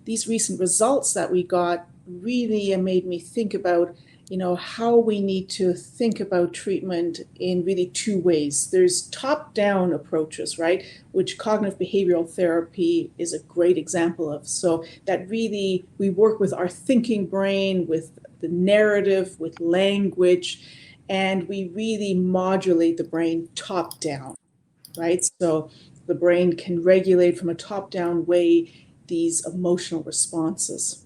these recent results that we got really made me think about, how we need to think about treatment in really two ways. There's top-down approaches, right, which cognitive behavioral therapy is a great example of. So that really, we work with our thinking brain, with the narrative, with language, and we really modulate the brain top-down, right? So the brain can regulate from a top-down way these emotional responses.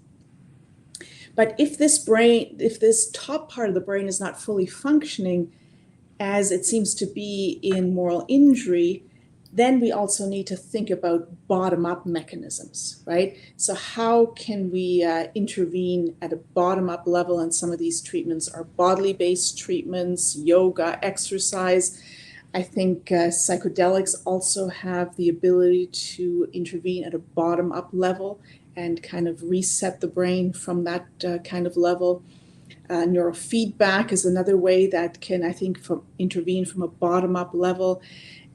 But if this top part of the brain is not fully functioning, as it seems to be in moral injury, then we also need to think about bottom-up mechanisms, right? So how can we intervene at a bottom-up level? And some of these treatments are bodily-based treatments, yoga, exercise. I think psychedelics also have the ability to intervene at a bottom-up level and kind of reset the brain from that kind of level. Neurofeedback is another way that can, I think, intervene from a bottom-up level.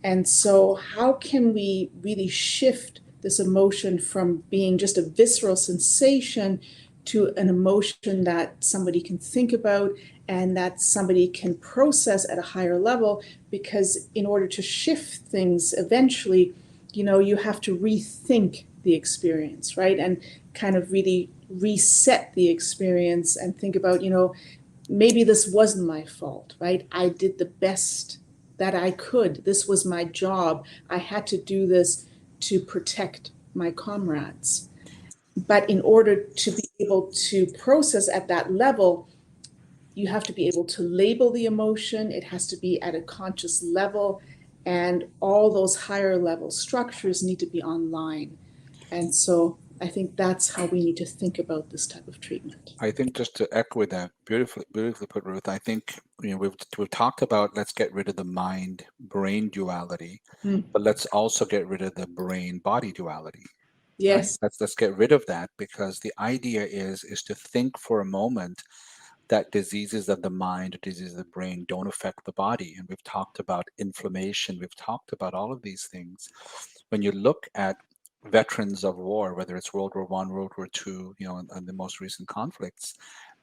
And so how can we really shift this emotion from being just a visceral sensation to an emotion that somebody can think about and that somebody can process at a higher level? Because in order to shift things eventually, you have to rethink the experience, right? And kind of really reset the experience and think about, maybe this wasn't my fault, right? I did the best that I could. This was my job. I had to do this to protect my comrades. But in order to be able to process at that level, you have to be able to label the emotion. It has to be at a conscious level. And all those higher level structures need to be online. And so I think that's how we need to think about this type of treatment. I think just to echo that, beautifully put, Ruth. I think we've talked about let's get rid of the mind-brain duality, but let's also get rid of the brain-body duality. Yes. Right? Let's get rid of that, because the idea is to think for a moment that diseases of the mind or diseases of the brain don't affect the body. And we've talked about inflammation. We've talked about all of these things. When you look at veterans of war, whether it's World War I, World War II, and the most recent conflicts,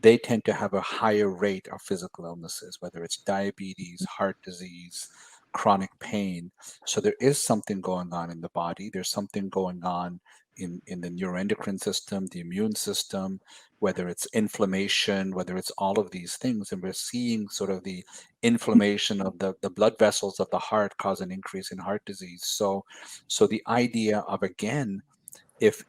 they tend to have a higher rate of physical illnesses, whether it's diabetes, heart disease, chronic pain. So there is something going on in the body. There's something going on in the neuroendocrine system, the immune system, whether it's inflammation, whether it's all of these things. And we're seeing sort of the inflammation of the blood vessels of the heart cause an increase in heart disease. So the idea of, again, if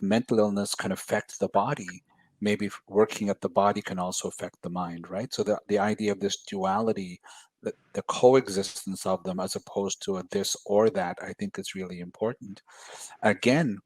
mental illness can affect the body, maybe working at the body can also affect the mind, right? So the idea of this duality, the coexistence of them as opposed to a this or that, I think is really important. Again,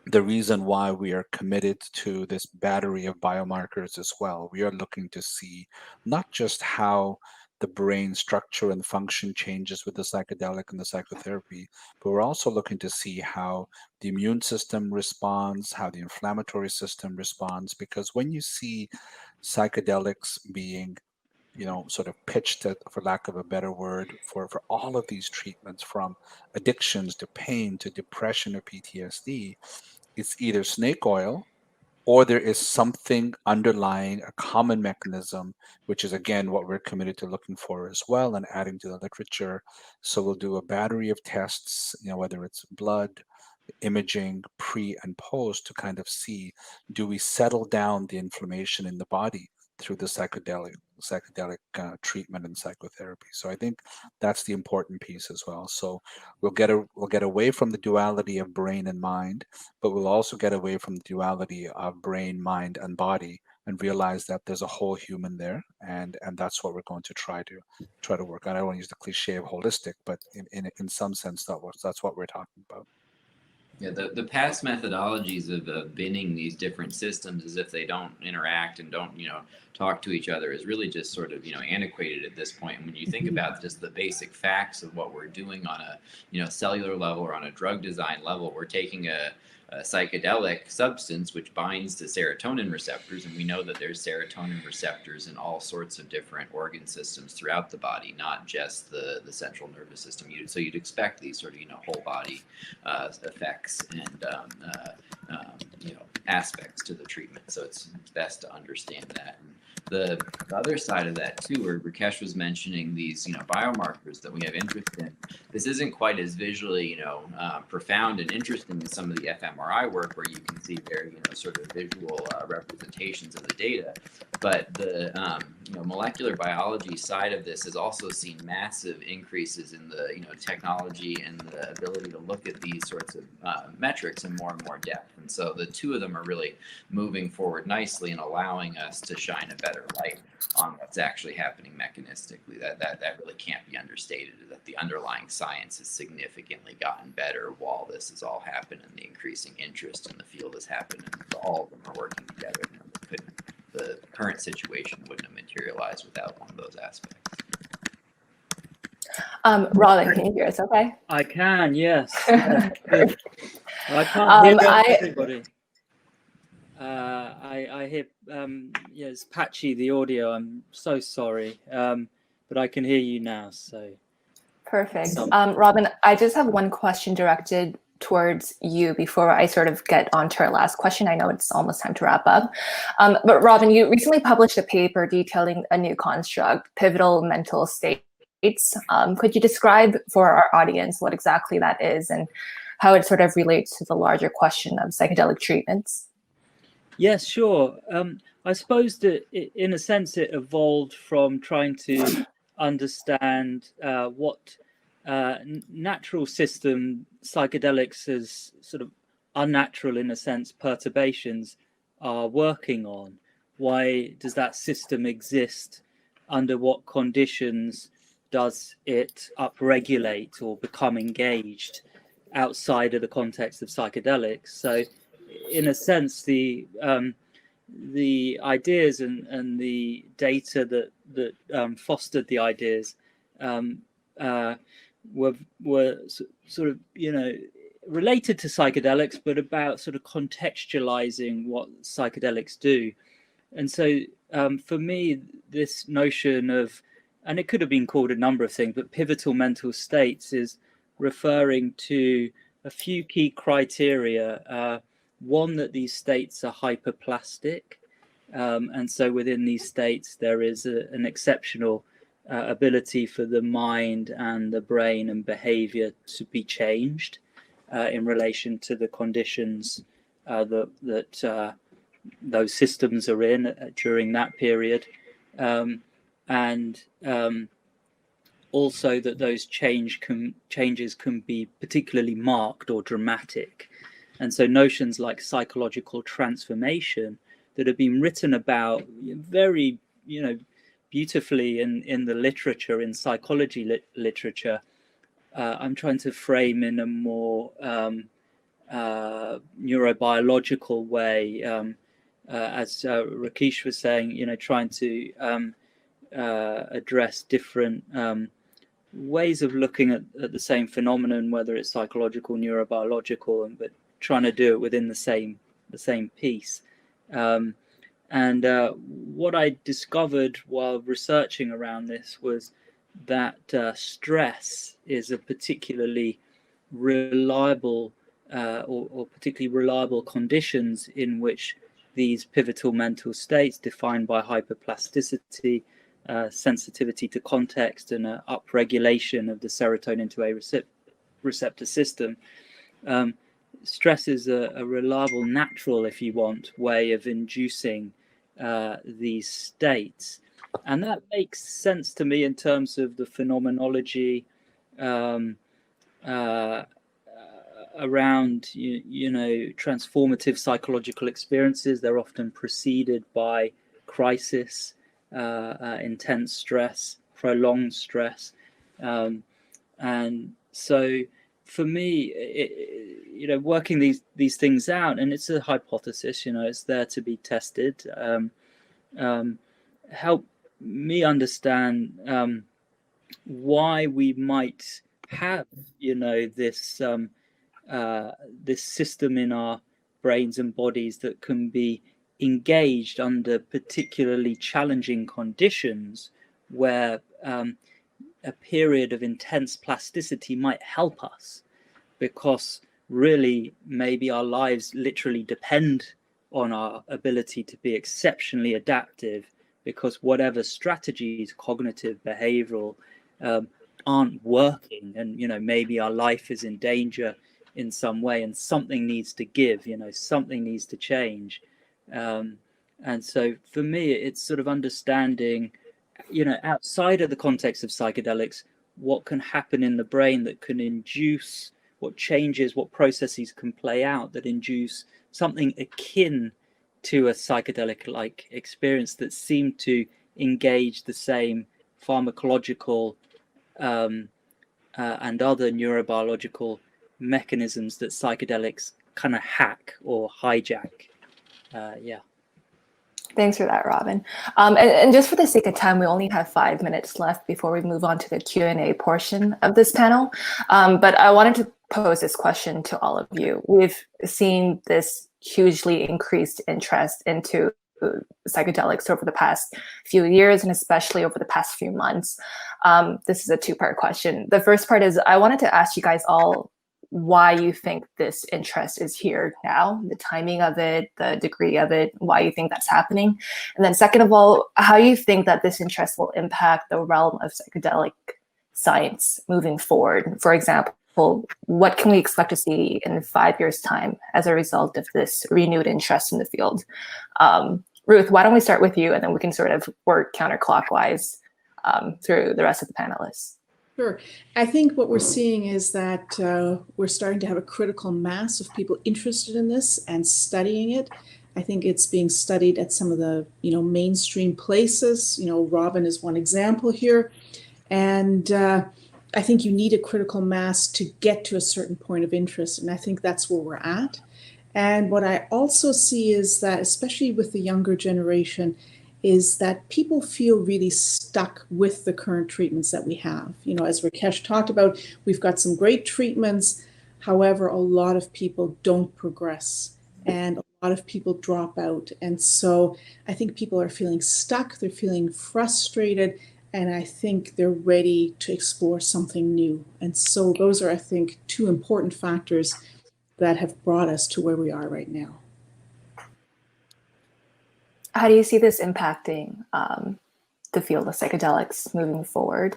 the reason why we are committed to this battery of biomarkers as well. We are looking to see not just how the brain structure and function changes with the psychedelic and the psychotherapy, but we're also looking to see how the immune system responds, how the inflammatory system responds, because when you see psychedelics being sort of pitched, for lack of a better word, for all of these treatments, from addictions to pain to depression or PTSD, it's either snake oil or there is something underlying, a common mechanism, which is, again, what we're committed to looking for as well and adding to the literature. So we'll do a battery of tests, whether it's blood, imaging, pre and post, to kind of see, do we settle down the inflammation in the body through the psychedelic treatment and psychotherapy. So I think that's the important piece as well. So we'll get away from the duality of brain and mind, but we'll also get away from the duality of brain, mind, and body, and realize that there's a whole human there, and that's what we're going to try to work on. I don't want to use the cliche of holistic, but in some sense that's what we're talking about. Yeah, the past methodologies of binning these different systems as if they don't interact and don't, talk to each other is really just sort of, antiquated at this point. And when you think about just the basic facts of what we're doing on a, cellular level or on a drug design level, we're taking a psychedelic substance which binds to serotonin receptors, and we know that there's serotonin receptors in all sorts of different organ systems throughout the body, not just the central nervous system. So you'd expect these sort of whole body effects and aspects to the treatment. So it's best to understand that. And the other side of that too, where Rakesh was mentioning these biomarkers that we have interest in, this isn't quite as visually profound and interesting as some of the fMRI work, where you can see very sort of visual representations of the data. But the molecular biology side of this has also seen massive increases in the technology and the ability to look at these sorts of metrics in more and more depth. And so the two of them are really moving forward nicely and allowing us to shine a better light on what's actually happening mechanistically. That really can't be understated, that the underlying science has significantly gotten better while this has all happened, and the increasing interest in the field has happened, and all of them are working together. The current situation wouldn't have materialized without one of those aspects. Robin, can you hear us okay? I can, yes. Yeah, good. I can't hear everybody. I hear, it's patchy, the audio. I'm so sorry, but I can hear you now. So perfect. Robin, I just have one question directed towards you before I sort of get on to our last question. I know it's almost time to wrap up. But Robin, you recently published a paper detailing a new construct, pivotal mental states. Could you describe for our audience what exactly that is and how it sort of relates to the larger question of psychedelic treatments? Yes, sure. I suppose that in a sense it evolved from trying to understand what natural system psychedelics as sort of unnatural, in a sense, perturbations are working on. Why does that system exist? Under what conditions does it upregulate or become engaged outside of the context of psychedelics? So in a sense, the ideas and the data that fostered the ideas were sort of related to psychedelics, but about sort of contextualizing what psychedelics do. And so for me, this notion of, and it could have been called a number of things, but pivotal mental states is referring to a few key criteria. One, that these states are hyperplastic. And so within these states, there is an exceptional ability for the mind and the brain and behavior to be changed in relation to the conditions that those systems are in during that period. And also that those changes can be particularly marked or dramatic. And so notions like psychological transformation that have been written about very, beautifully in the literature, in psychology literature, I'm trying to frame in a more neurobiological way, as Rakesh was saying, trying to address different ways of looking at the same phenomenon, whether it's psychological, neurobiological, but trying to do it within the same piece. And what I discovered while researching around this was that stress is a particularly reliable or particularly reliable conditions in which these pivotal mental states, defined by hyperplasticity, sensitivity to context, and upregulation of the serotonin to A receptor system. Stress is a reliable, natural, if you want, way of inducing these states. And that makes sense to me in terms of the phenomenology around, transformative psychological experiences. They're often preceded by crisis, intense stress, prolonged stress. And so for me, working these things out, and it's a hypothesis. It's there to be tested. Help me understand why we might have this this system in our brains and bodies that can be engaged under particularly challenging conditions, where a period of intense plasticity might help us, because really maybe our lives literally depend on our ability to be exceptionally adaptive, because whatever strategies, cognitive, behavioral, aren't working, and maybe our life is in danger in some way, and something needs to give, something needs to change. And so for me, it's sort of understanding, outside of the context of psychedelics, what can happen in the brain that can induce, what changes, what processes can play out that induce something akin to a psychedelic-like experience that seem to engage the same pharmacological and other neurobiological mechanisms that psychedelics kind of hack or hijack. Thanks for that, Robin. And just for the sake of time, we only have 5 minutes left before we move on to the Q&A portion of this panel. But I wanted to pose this question to all of you. We've seen this hugely increased interest into psychedelics over the past few years, and especially over the past few months. This is a two-part question. The first part is, I wanted to ask you guys all why you think this interest is here now, the timing of it, the degree of it, why you think that's happening. And then second of all, how you think that this interest will impact the realm of psychedelic science moving forward. For example, what can we expect to see in 5 years' time as a result of this renewed interest in the field? Ruth, why don't we start with you, and then we can sort of work counterclockwise through the rest of the panelists. Sure. I think what we're seeing is that we're starting to have a critical mass of people interested in this and studying it. I think it's being studied at some of the mainstream places. Robin is one example here. And I think you need a critical mass to get to a certain point of interest. And I think that's where we're at. And what I also see is that, especially with the younger generation, is that people feel really stuck with the current treatments that we have. As Rakesh talked about, we've got some great treatments. However, a lot of people don't progress, and a lot of people drop out. And so I think people are feeling stuck, they're feeling frustrated, and I think they're ready to explore something new. And so those are, I think, two important factors that have brought us to where we are right now. How do you see this impacting the field of psychedelics moving forward?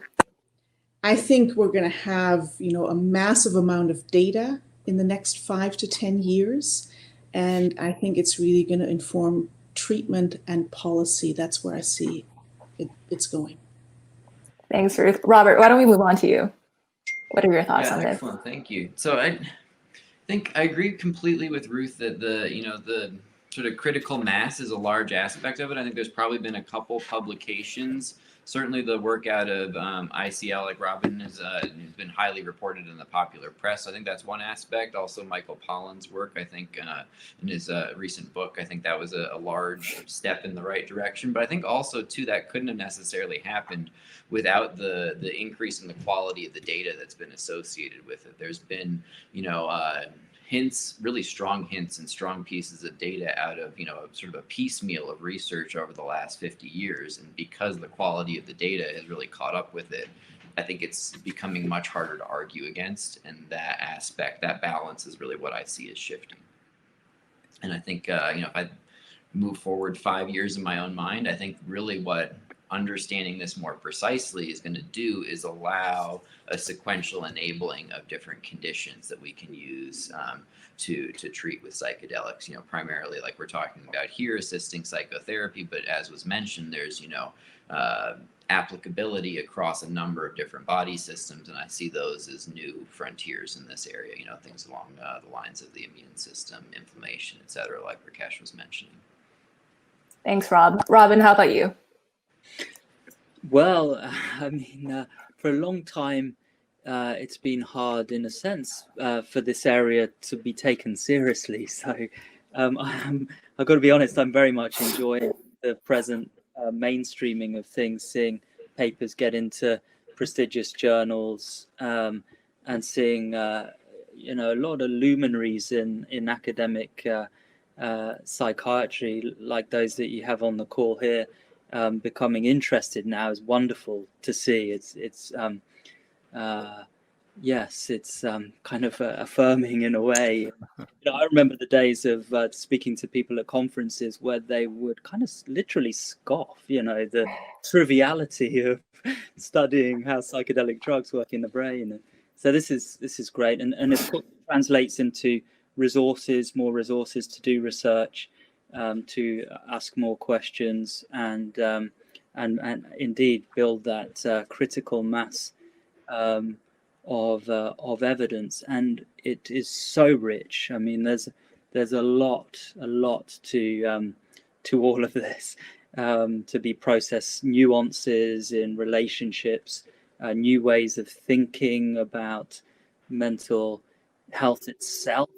I think we're going to have, a massive amount of data in the next 5 to 10 years. And I think it's really going to inform treatment and policy. That's where I see it's going. Thanks, Ruth. Robert, why don't we move on to you? What are your thoughts on this? Excellent. Thank you. So I think I agree completely with Ruth that the sort of critical mass is a large aspect of it. I think there's probably been a couple publications. Certainly the work out of ICL, like Robin, has been highly reported in the popular press. I think that's one aspect. Also, Michael Pollan's work, I think, in his recent book, I think that was a large step in the right direction. But I think also, too, that couldn't have necessarily happened without the increase in the quality of the data that's been associated with it. There's been, hints, really strong hints and strong pieces of data out of, sort of a piecemeal of research over the last 50 years. And because the quality of the data has really caught up with it, I think it's becoming much harder to argue against. And that aspect, that balance is really what I see as shifting. And I think, if I move forward 5 years in my own mind, I think really what understanding this more precisely is going to do is allow a sequential enabling of different conditions that we can use to treat with psychedelics, primarily like we're talking about here, assisting psychotherapy, but as was mentioned, there's, applicability across a number of different body systems, and I see those as new frontiers in this area, things along the lines of the immune system, inflammation, et cetera, like Rakesh was mentioning. Thanks, Rob. Robin, how about you? Well, for a long time, it's been hard in a sense for this area to be taken seriously. So I've got to be honest, I'm very much enjoying the present mainstreaming of things, seeing papers get into prestigious journals, and seeing a lot of luminaries in academic psychiatry, like those that you have on the call here, becoming interested now is wonderful to see. Yes, it's kind of affirming in a way. I remember the days of speaking to people at conferences where they would kind of literally scoff, the triviality of studying how psychedelic drugs work in the brain. And so this is great, and of course it translates into more resources to do research, to ask more questions, and indeed build that critical mass of evidence. And it is so rich. I mean, there's a lot to all of this, to be processed, nuances in relationships, new ways of thinking about mental health itself,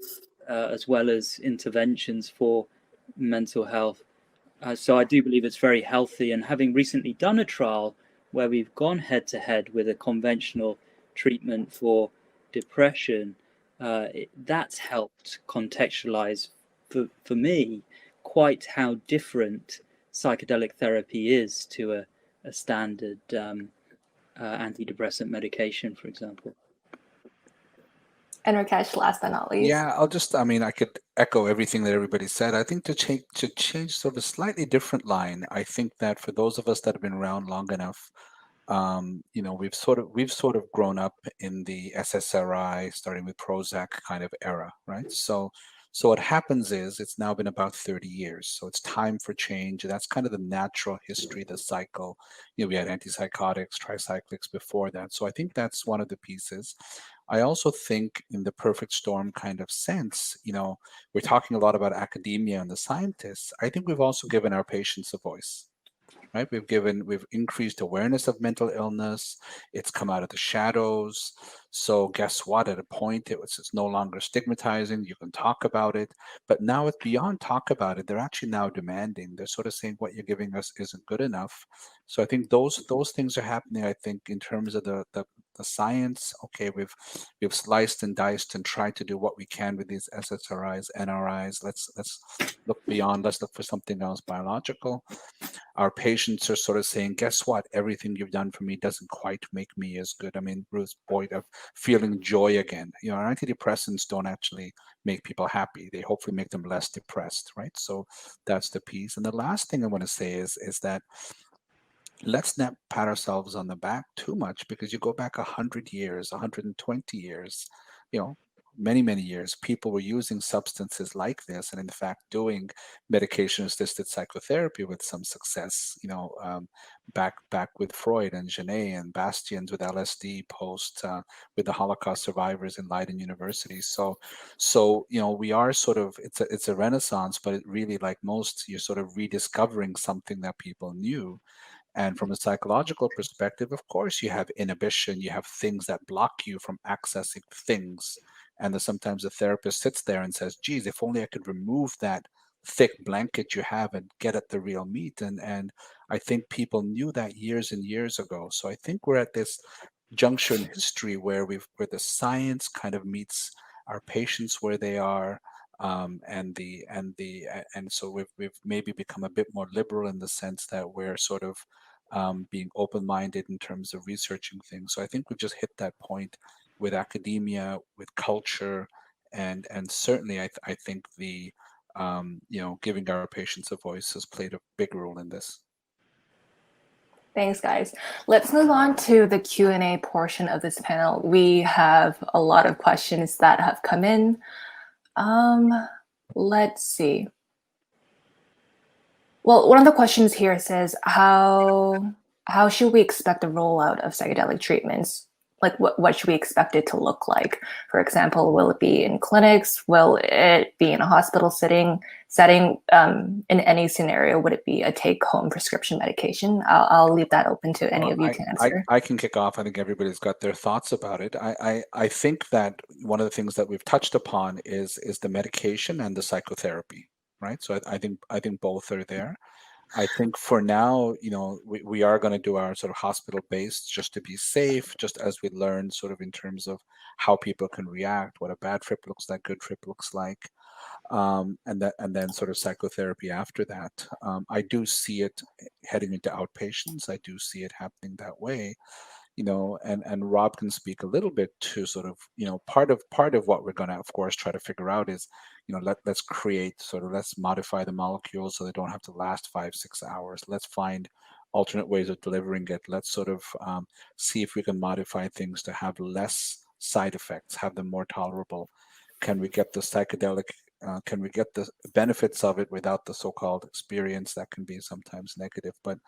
as well as interventions for mental health. So I do believe it's very healthy. And having recently done a trial where we've gone head to head with a conventional treatment for depression, that's helped contextualize for me quite how different psychedelic therapy is to a standard antidepressant medication, for example. And Rakesh, last but not least. Yeah, I could echo everything that everybody said. I think to change sort of a slightly different line, I think that for those of us that have been around long enough, we've sort of grown up in the SSRI, starting with Prozac kind of era, right? So what happens is it's now been about 30 years. So it's time for change. That's kind of the natural history, the cycle. We had antipsychotics, tricyclics before that. So I think that's one of the pieces. I also think in the perfect storm kind of sense, we're talking a lot about academia and the scientists. I think we've also given our patients a voice. Right? We've increased awareness of mental illness. It's come out of the shadows. So guess what? At a point, it's no longer stigmatizing. You can talk about it, but now it's beyond talk about it. They're actually now demanding. They're sort of saying what you're giving us isn't good enough. So I think those things are happening. I think in terms of the science, okay, we've sliced and diced and tried to do what we can with these SSRIs, NRIs. Let's look beyond. Let's look for something else biological. Our patients are sort of saying, guess what? Everything you've done for me doesn't quite make me as good. I mean, Ruth's point of feeling joy again. Antidepressants don't actually make people happy. They hopefully make them less depressed, right? So that's the piece. And the last thing I want to say is that let's not pat ourselves on the back too much, because you go back 100 years, 120 years, many years, people were using substances like this, and in fact doing medication-assisted psychotherapy with some success. Back with Freud and Genet and Bastian's with LSD, post with the Holocaust survivors in Leiden University. So we are sort of it's a renaissance, but it really, like most, you're sort of rediscovering something that people knew. And from a psychological perspective, of course, you have inhibition, you have things that block you from accessing things. And sometimes the therapist sits there and says, geez, if only I could remove that thick blanket you have and get at the real meat. And I think people knew that years and years ago. So I think we're at this juncture in history where the science kind of meets our patients where they are. And so we've maybe become a bit more liberal in the sense that we're sort of being open-minded in terms of researching things. So I think we've just hit that point with academia, with culture, and certainly I think the giving our patients a voice has played a big role in this. Thanks, guys. Let's move on to the Q&A portion of this panel. We have a lot of questions that have come in. Let's see. Well, one of the questions here says, how should we expect the rollout of psychedelic treatments like what should we expect it to look like? For example, will it be in clinics? Will it be in a hospital setting? In any scenario, would it be a take-home prescription medication? I'll leave that open to any of you to answer. I can kick off. I think everybody's got their thoughts about it. I think that one of the things that we've touched upon is the medication and the psychotherapy, right? So I think both are there. I think for now, we are going to do our sort of hospital-based just to be safe, just as we learn sort of in terms of how people can react, what a bad trip looks like, good trip looks like, and then sort of psychotherapy after that. I do see it heading into outpatients. I do see it happening that way. And Rob can speak a little bit to sort of, part of what we're going to, of course, try to figure out is, let's modify the molecules so they don't have to last 5-6 hours. Let's find alternate ways of delivering it. Let's sort of see if we can modify things to have less side effects, have them more tolerable. Can we get the psychedelic? Can we get the benefits of it without the so-called experience that can be sometimes negative? But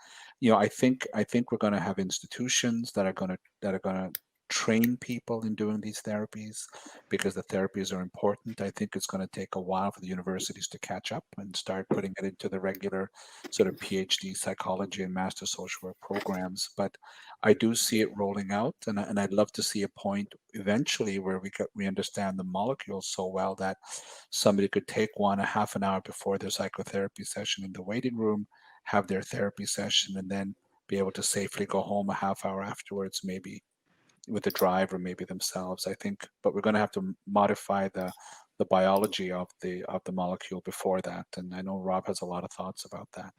I think we're going to have institutions that are going to train people in doing these therapies, because the therapies are important. I think it's going to take a while for the universities to catch up and start putting it into the regular sort of PhD psychology and master social work programs. But I do see it rolling out, and I'd love to see a point eventually where we understand the molecules so well that somebody could take one a half an hour before their psychotherapy session in the waiting room, have their therapy session, and then be able to safely go home a half hour afterwards, maybe with the drive or maybe themselves. I think, but we're going to have to modify the biology of the molecule before that. And I know Rob has a lot of thoughts about that.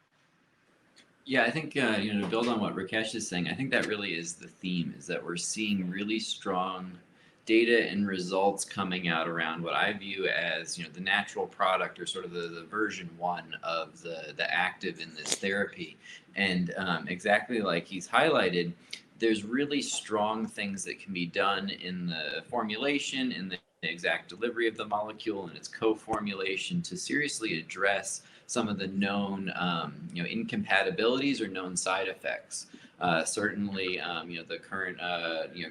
Yeah, I think, to build on what Rakesh is saying, I think that really is the theme, is that we're seeing really strong data and results coming out around what I view as, the natural product, or sort of the version 1 of the active in this therapy. And exactly like he's highlighted, there's really strong things that can be done in the formulation, in the exact delivery of the molecule and its co-formulation to seriously address some of the known incompatibilities or known side effects. Certainly, the current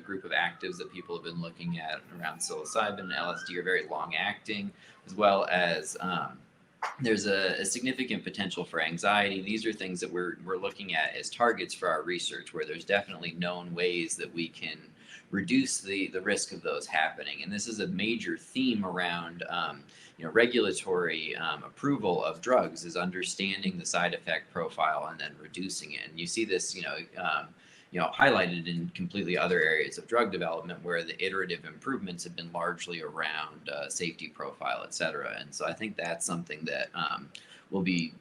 group of actives that people have been looking at around psilocybin and LSD are very long acting, as well as there's a significant potential for anxiety. These are things that we're looking at as targets for our research, where there's definitely known ways that we can reduce the risk of those happening. And this is a major theme around regulatory approval of drugs, is understanding the side effect profile and then reducing it. And you see this highlighted in completely other areas of drug development, where the iterative improvements have been largely around safety profile, et cetera. And so I think that's something that will be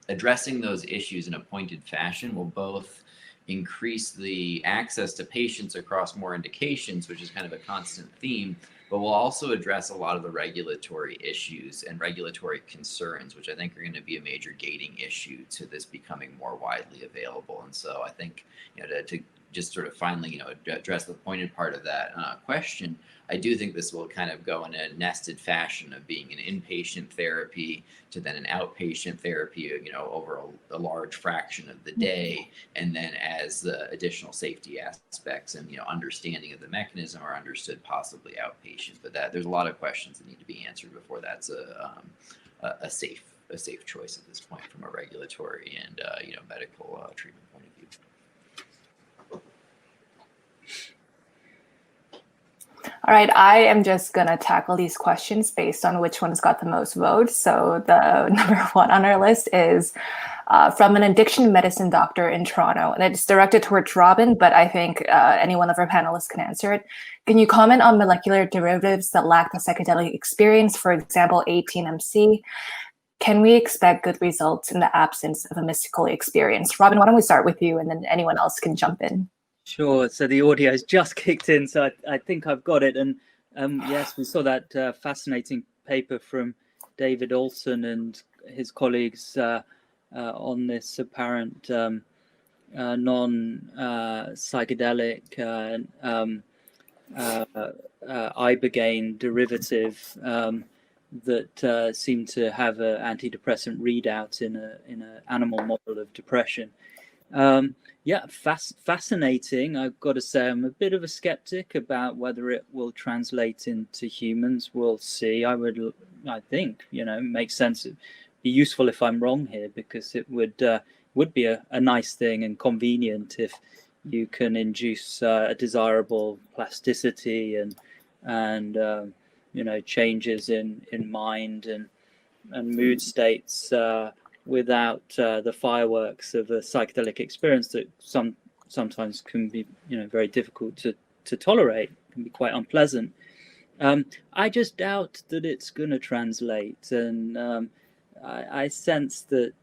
addressing those issues in a pointed fashion, will both increase the access to patients across more indications, which is kind of a constant theme, but we'll also address a lot of the regulatory issues and regulatory concerns, which I think are going to be a major gating issue to this becoming more widely available. And so I think, to just sort of finally, address the pointed part of that question, I do think this will kind of go in a nested fashion of being an inpatient therapy to then an outpatient therapy, over a large fraction of the day. And then as the additional safety aspects and, understanding of the mechanism are understood, possibly outpatient. But there's a lot of questions that need to be answered before that's a safe choice at this point from a regulatory and, medical treatment point of view. All right, I am just going to tackle these questions based on which one's got the most votes. So the number 1 on our list is from an addiction medicine doctor in Toronto, and it's directed towards Robin, but I think any one of our panelists can answer it. Can you comment on molecular derivatives that lack the psychedelic experience, for example, 18-MC? Can we expect good results in the absence of a mystical experience? Robin, why don't we start with you, and then anyone else can jump in. Sure. So the audio's just kicked in, so I think I've got it. And yes, we saw that fascinating paper from David Olson and his colleagues on this apparent non-psychedelic ibogaine derivative that seemed to have an antidepressant readout in an animal model of depression. Yeah, fascinating. I've got to say, I'm a bit of a skeptic about whether it will translate into humans. We'll see. I think, it makes sense. It'd be useful if I'm wrong here, because it would be a nice thing and convenient if you can induce a desirable plasticity and changes in mind and mood states without the fireworks of a psychedelic experience that sometimes can be very difficult to tolerate, can be quite unpleasant. I just doubt that it's going to translate, and I sense that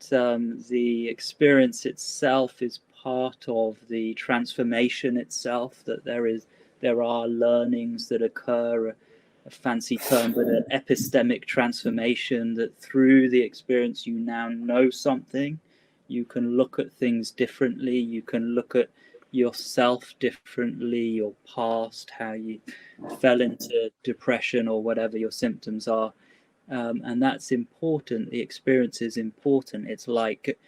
the experience itself is part of the transformation itself, that there are learnings that occur, a fancy term, but an epistemic transformation, that through the experience you now know something, you can look at things differently, you can look at yourself differently, your past, how you fell into depression or whatever your symptoms are. And that's important. The experience is important. It's like,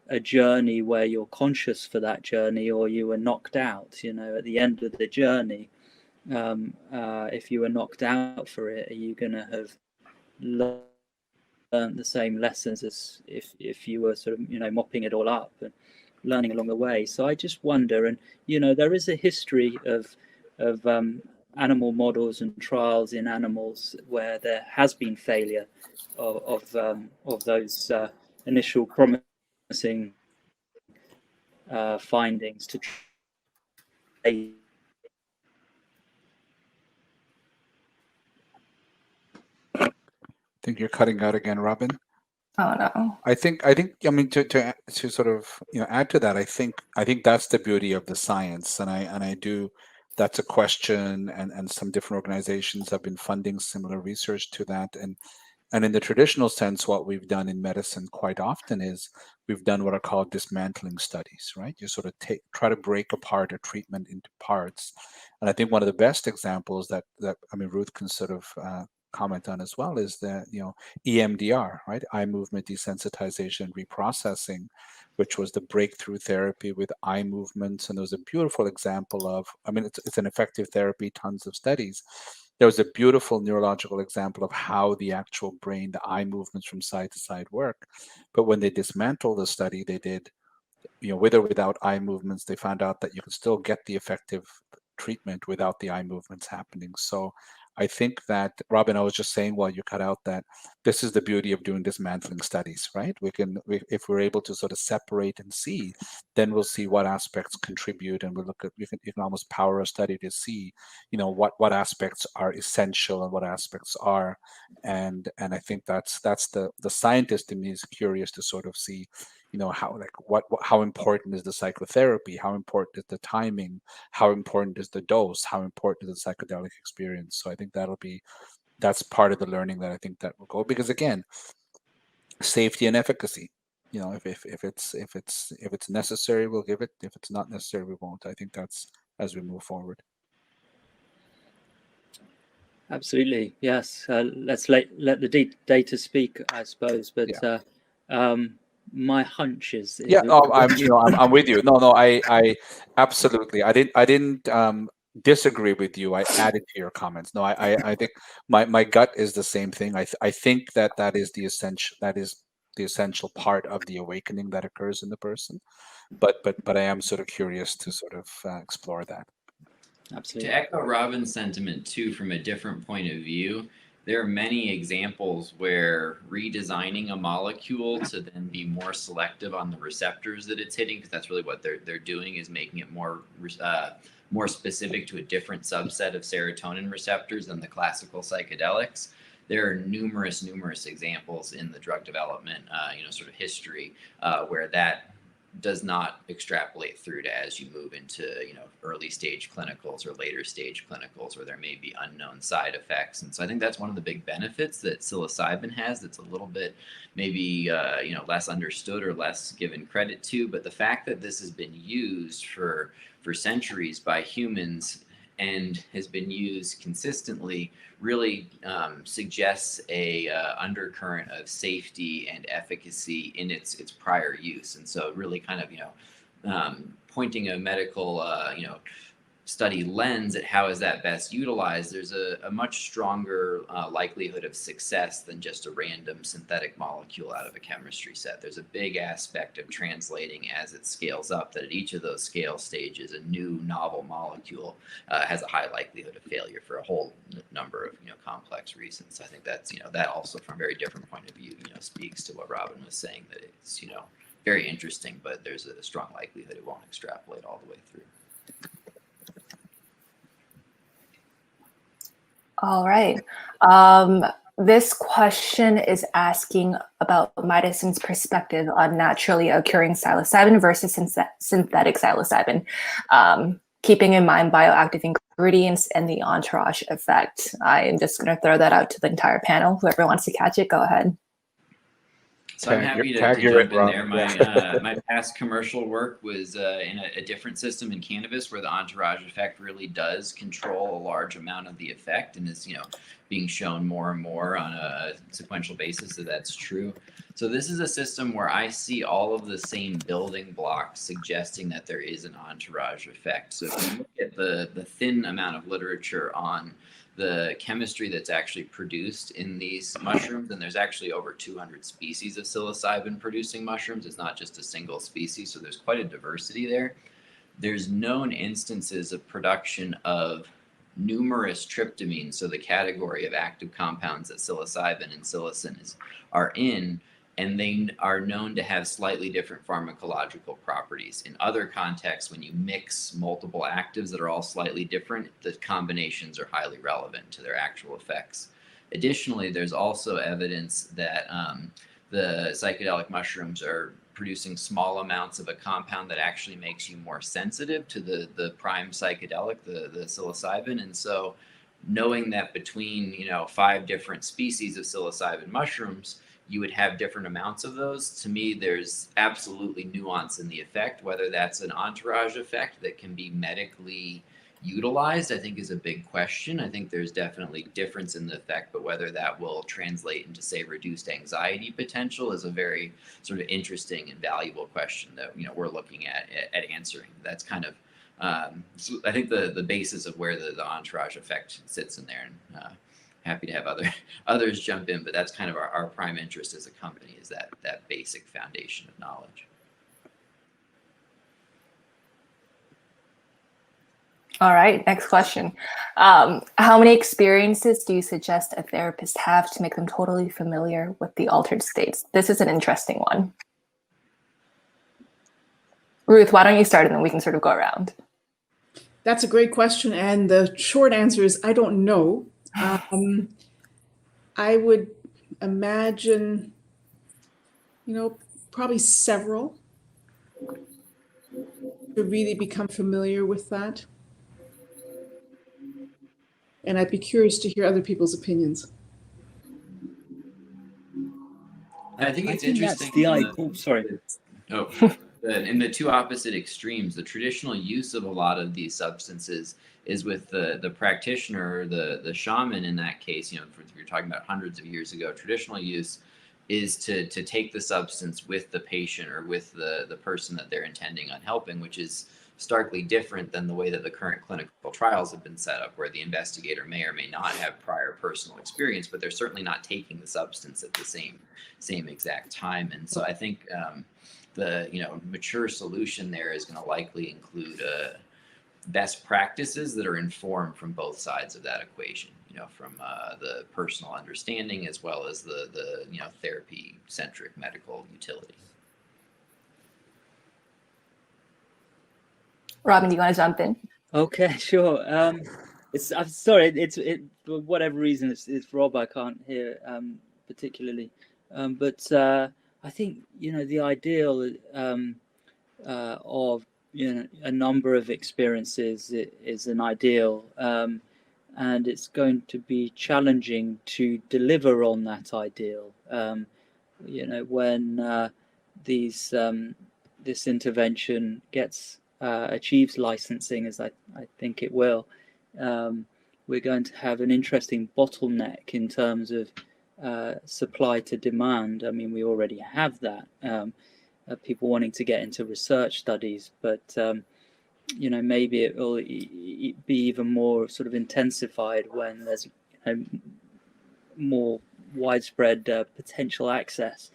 a journey where you're conscious for that journey, or you were knocked out, at the end of the journey. If you were knocked out for it, are you going to have learned the same lessons as if you were sort of, mopping it all up and learning along the way? So I just wonder, and, there is a history of animal models and trials in animals where there has been failure of those initial promising findings to try. I think you're cutting out again, Robin. Oh no. I think I mean to sort of add to that, I think that's the beauty of the science, and I do. That's a question, and some different organizations have been funding similar research to that, and in the traditional sense, what we've done in medicine quite often is we've done what are called dismantling studies, right? You sort of try to break apart a treatment into parts, and I think one of the best examples that I mean Ruth can sort of comment on as well is the EMDR, right? Eye movement desensitization reprocessing, which was the breakthrough therapy with eye movements. And there was a beautiful example of, I mean, it's an effective therapy, tons of studies. There was a beautiful neurological example of how the actual brain, the eye movements from side to side work. But when they dismantled the study, they did, with or without eye movements, they found out that you can still get the effective treatment without the eye movements happening. So I think that, Robin, I was just saying while you cut out that this is the beauty of doing dismantling studies, right? If we're able to sort of separate and see, then we'll see what aspects contribute, and you can almost power a study to see, what aspects are essential and what aspects are, and I think that's the scientist in me is curious to sort of see, how important is the psychotherapy, how important is the timing, how important is the dose, how important is the psychedelic experience. So I think that's part of the learning that I think that will go, because again, safety and efficacy, if it's necessary, we'll give it. If it's not necessary, we won't. I think that's as we move forward. Absolutely, yes. Let's let the data speak, I suppose. But yeah. My hunch is I'm with you. No, I absolutely. I didn't disagree with you. I added to your comments. No, I think my gut is the same thing. I think that is the essential part of the awakening that occurs in the person. But I am sort of curious to sort of explore that. Absolutely. To echo Robin's sentiment too, from a different point of view, there are many examples where redesigning a molecule to then be more selective on the receptors that it's hitting, because that's really what they're doing, is making it more specific to a different subset of serotonin receptors than the classical psychedelics. There are numerous examples in the drug development, sort of history, where that does not extrapolate through to as you move into early stage clinicals or later stage clinicals where there may be unknown side effects. And so I think that's one of the big benefits that psilocybin has that's a little bit maybe less understood or less given credit to. But the fact that this has been used for centuries by humans and has been used consistently really suggests a undercurrent of safety and efficacy in its prior use. And so really kind of, pointing a medical, study lens at how is that best utilized, there's a much stronger likelihood of success than just a random synthetic molecule out of a chemistry set. There's a big aspect of translating as it scales up, that at each of those scale stages, a new novel molecule has a high likelihood of failure for a whole number of complex reasons. I think that's that also from a very different point of view speaks to what Robin was saying, that it's very interesting, but there's a strong likelihood it won't extrapolate all the way through. All right. This question is asking about Mydecine's perspective on naturally occurring psilocybin versus synthetic psilocybin, keeping in mind bioactive ingredients and the entourage effect. I am just going to throw that out to the entire panel. Whoever wants to catch it, go ahead. So I'm happy to jump in there. My past commercial work was in a different system in cannabis, where the entourage effect really does control a large amount of the effect, and is being shown more and more on a sequential basis that that's true. So this is a system where I see all of the same building blocks suggesting that there is an entourage effect. So if you look at the thin amount of literature on the chemistry that's actually produced in these mushrooms, and there's actually over 200 species of psilocybin producing mushrooms. It's not just a single species, so there's quite a diversity there. There's known instances of production of numerous tryptamines, so the category of active compounds that psilocybin and psilocin are in, and they are known to have slightly different pharmacological properties. In other contexts, when you mix multiple actives that are all slightly different, the combinations are highly relevant to their actual effects. Additionally, there's also evidence that the psychedelic mushrooms are producing small amounts of a compound that actually makes you more sensitive to the prime psychedelic, the psilocybin. And so knowing that between 5 different species of psilocybin mushrooms, you would have different amounts of those. To me, there's absolutely nuance in the effect. Whether that's an entourage effect that can be medically utilized, I think is a big question. I think there's definitely difference in the effect, but whether that will translate into, say, reduced anxiety potential is a very sort of interesting and valuable question that we're looking at answering. That's kind of I think the basis of where the entourage effect sits in there. And happy to have others jump in, but that's kind of our prime interest as a company, is that basic foundation of knowledge. All right, next question. How many experiences do you suggest a therapist have to make them totally familiar with the altered states? This is an interesting one. Ruth, why don't you start and then we can sort of go around. That's a great question. And the short answer is I don't know. I would imagine, probably several to really become familiar with that. And I'd be curious to hear other people's opinions. I think it's interesting. In the two opposite extremes, the traditional use of a lot of these substances is with the practitioner, the shaman in that case. If you're talking about hundreds of years ago, traditional use is to take the substance with the patient or with the person that they're intending on helping, which is starkly different than the way that the current clinical trials have been set up, where the investigator may or may not have prior personal experience, but they're certainly not taking the substance at the same exact time. And so I think the mature solution there is going to likely include best practices that are informed from both sides of that equation, from the personal understanding as well as the therapy-centric medical utility. Robin, do you want to jump in? Okay, sure. I'm sorry. It's for whatever reason it's Rob. I can't hear particularly, but I think the ideal of a number of experiences is an ideal, and it's going to be challenging to deliver on that ideal. When this intervention achieves licensing, as I think it will, we're going to have an interesting bottleneck in terms of supply to demand. I mean, we already have that, people wanting to get into research studies, but maybe it will be even more sort of intensified when there's more widespread potential access.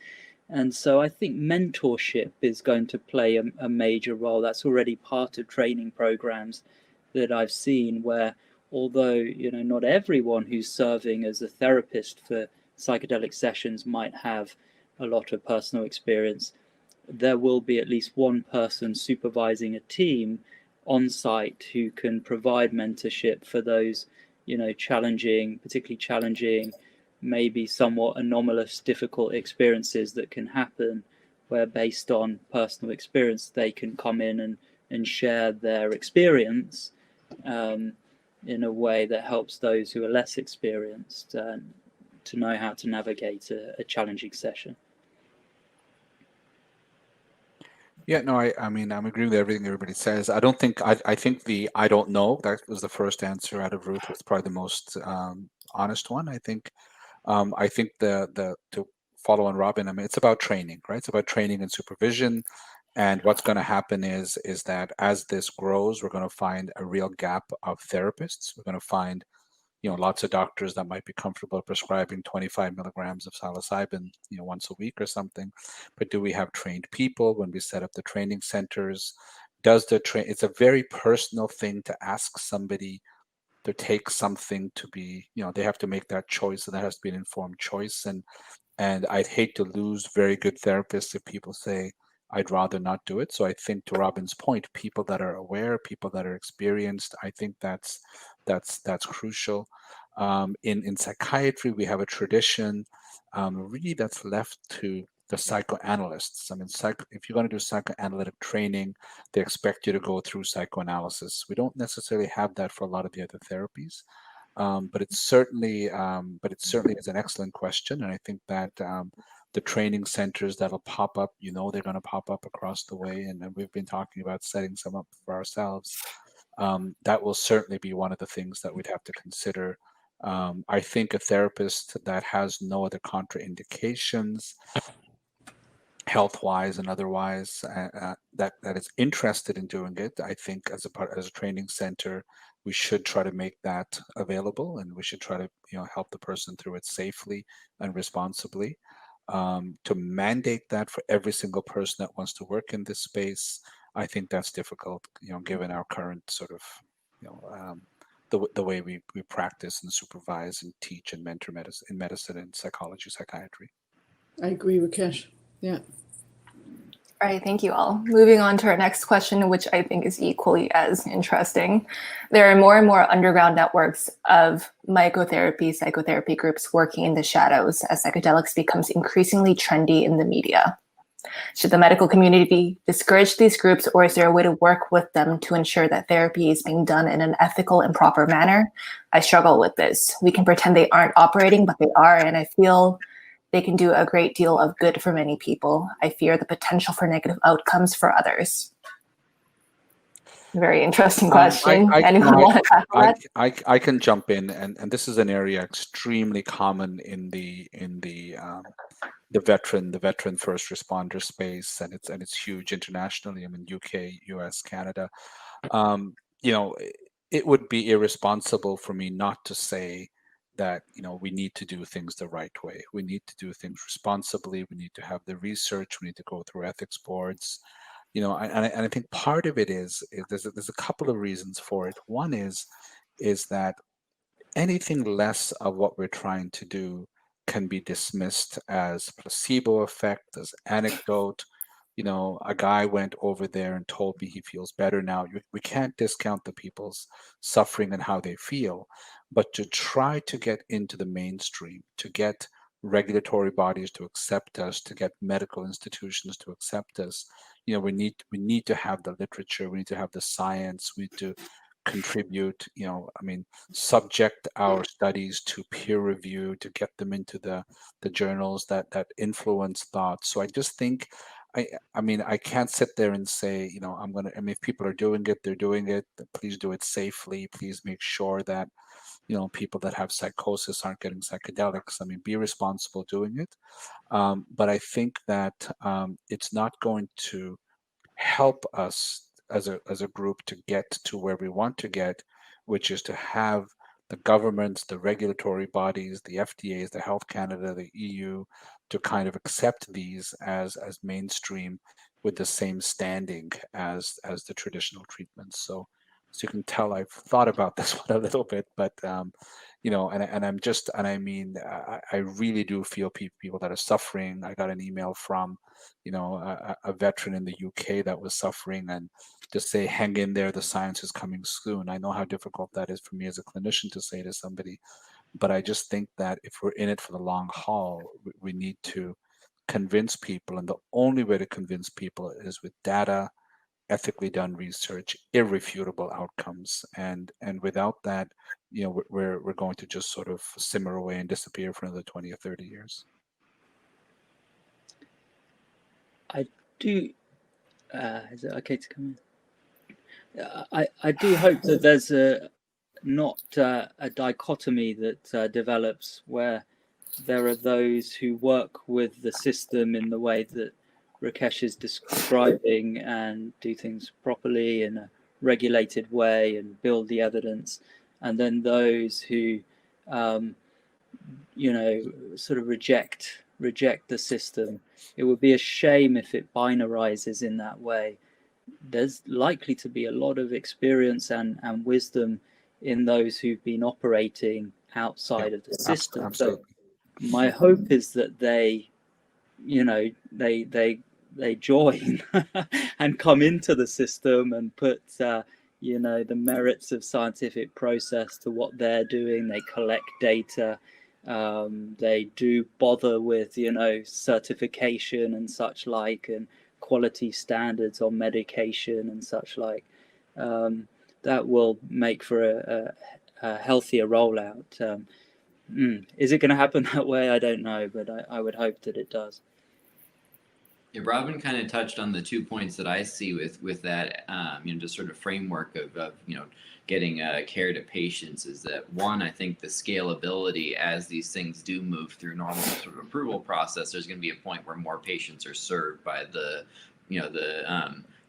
And so I think mentorship is going to play a major role. That's already part of training programs that I've seen, where although not everyone who's serving as a therapist for psychedelic sessions might have a lot of personal experience, there will be at least one person supervising a team on site who can provide mentorship for those particularly challenging, maybe somewhat anomalous, difficult experiences that can happen, where based on personal experience they can come in and share their experience in a way that helps those who are less experienced to know how to navigate a challenging session. Yeah, no, I mean, I'm agreeing with everything everybody says. I don't think, I think I don't know, that was the first answer out of Ruth, was probably the most honest one. I think to follow on Robin, I mean, it's about training, right? It's about training and supervision. And what's going to happen is that as this grows, we're going to find a real gap of therapists. We're going to find lots of doctors that might be comfortable prescribing 25 milligrams of psilocybin, once a week or something. But do we have trained people when we set up the training centers? It's a very personal thing to ask somebody to take something to be, they have to make that choice, and that has to be an informed choice. And I'd hate to lose very good therapists if people say, I'd rather not do it. So I think, to Robin's point, people that are aware, people that are experienced, I think that's crucial. In psychiatry, we have a tradition really that's left to the psychoanalysts. I mean, if you're going to do psychoanalytic training, they expect you to go through psychoanalysis. We don't necessarily have that for a lot of the other therapies. But it certainly is an excellent question, and I think that the training centers that'll pop up, they're going to pop up across the way, and we've been talking about setting some up for ourselves. That will certainly be one of the things that we'd have to consider. I think a therapist that has no other contraindications, health-wise and otherwise, that is interested in doing it, I think as a training center, we should try to make that available, and we should try to help the person through it safely and responsibly. To mandate that for every single person that wants to work in this space, I think that's difficult, given our current sort of, the way we practice and supervise and teach and mentor in medicine and psychology, psychiatry. I agree, Rakesh. Yeah. All right, thank you all. Moving on to our next question, which I think is equally as interesting. There are more and more underground networks of mycotherapy, psychotherapy groups working in the shadows as psychedelics becomes increasingly trendy in the media. Should the medical community discourage these groups, or is there a way to work with them to ensure that therapy is being done in an ethical and proper manner? I struggle with this. We can pretend they aren't operating, but they are, and I feel they can do a great deal of good for many people. I fear the potential for negative outcomes for others. Very interesting question. Anyone want to tackle that? I can jump in, and this is an area extremely common in the veteran first responder space, and it's huge internationally. I mean, UK, US, Canada. It would be irresponsible for me not to say that we need to do things the right way. We need to do things responsibly. We need to have the research. We need to go through ethics boards. And I think part of it is there's a couple of reasons for it. One is that anything less of what we're trying to do can be dismissed as placebo effect, as anecdote. A guy went over there and told me he feels better now. We can't discount the people's suffering and how they feel, but to try to get into the mainstream, to get regulatory bodies to accept us, to get medical institutions to accept us, we need to have the literature, we need to have the science, we need to contribute, subject our studies to peer review, to get them into the journals that influence thought. So I just think I mean, I can't sit there and say, I mean, if people are doing it, they're doing it. Please do it safely. Please make sure that, people that have psychosis aren't getting psychedelics. I mean, be responsible doing it. But I think that it's not going to help us as a group to get to where we want to get, which is to have the governments, the regulatory bodies, the FDAs, the Health Canada, the EU, to kind of accept these as mainstream with the same standing as the traditional treatments. So you can tell I've thought about this one a little bit, but and I mean, I really do feel people that are suffering. I got an email from, a veteran in the UK that was suffering, and just say, hang in there, the science is coming soon. I know how difficult that is for me as a clinician to say to somebody, but I just think that if we're in it for the long haul, we need to convince people, and the only way to convince people is with data, ethically done research, irrefutable outcomes, and without that, we're going to just sort of simmer away and disappear for another 20 or 30 years. I do. Is it okay to come in? I do hope that there's not a dichotomy that develops where there are those who work with the system in the way that Rakesh is describing and do things properly in a regulated way and build the evidence, and then those who sort of reject the system. It would be a shame if it binarizes in that way. There's likely to be a lot of experience and wisdom in those who've been operating outside of the system. Absolutely. So my hope is that they join and come into the system and put the merits of scientific process to what they're doing. They collect data. They do bother with certification and such like, and quality standards on medication and such like. That will make for a healthier rollout. Is it going to happen that way? I don't know, but I would hope that it does. Yeah, Robin kind of touched on the 2 points that I see with that, just sort of framework of getting care to patients, is that one, I think the scalability as these things do move through normal sort of approval process, there's going to be a point where more patients are served by the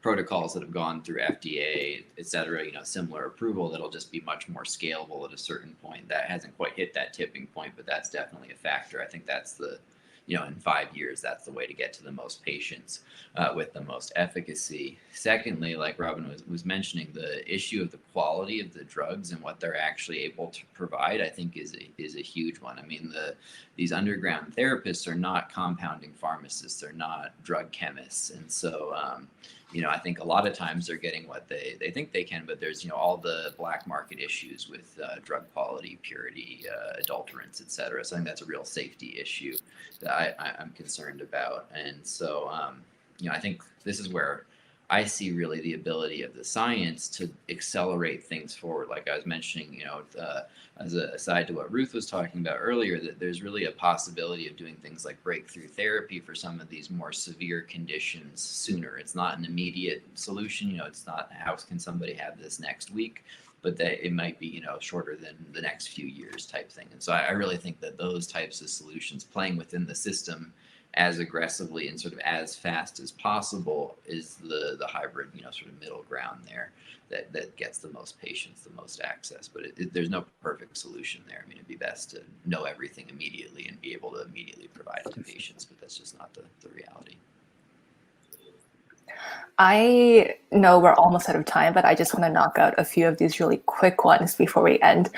protocols that have gone through FDA, et cetera, similar approval, that'll just be much more scalable at a certain point. That hasn't quite hit that tipping point, but that's definitely a factor. I think that's in 5 years, that's the way to get to the most patients with the most efficacy. Secondly, like Robin was mentioning, the issue of the quality of the drugs and what they're actually able to provide, I think is a huge one. I mean, these underground therapists are not compounding pharmacists, they're not drug chemists. And so, I think a lot of times they're getting what they think they can, but there's, all the black market issues with drug quality, purity, adulterants, et cetera. So I think that's a real safety issue that I'm concerned about. And so, I think this is where I see really the ability of the science to accelerate things forward. Like I was mentioning, as a aside to what Ruth was talking about earlier, that there's really a possibility of doing things like breakthrough therapy for some of these more severe conditions sooner. It's not an immediate solution. It's not, how can somebody have this next week? But that it might be, shorter than the next few years type thing. And so I really think that those types of solutions, playing within the system as aggressively and sort of as fast as possible, is the hybrid, sort of middle ground there that gets the most patients, the most access. But there's no perfect solution there. I mean, it'd be best to know everything immediately and be able to immediately provide it to patients, but that's just not the reality. I know we're almost out of time, but I just want to knock out a few of these really quick ones before we end.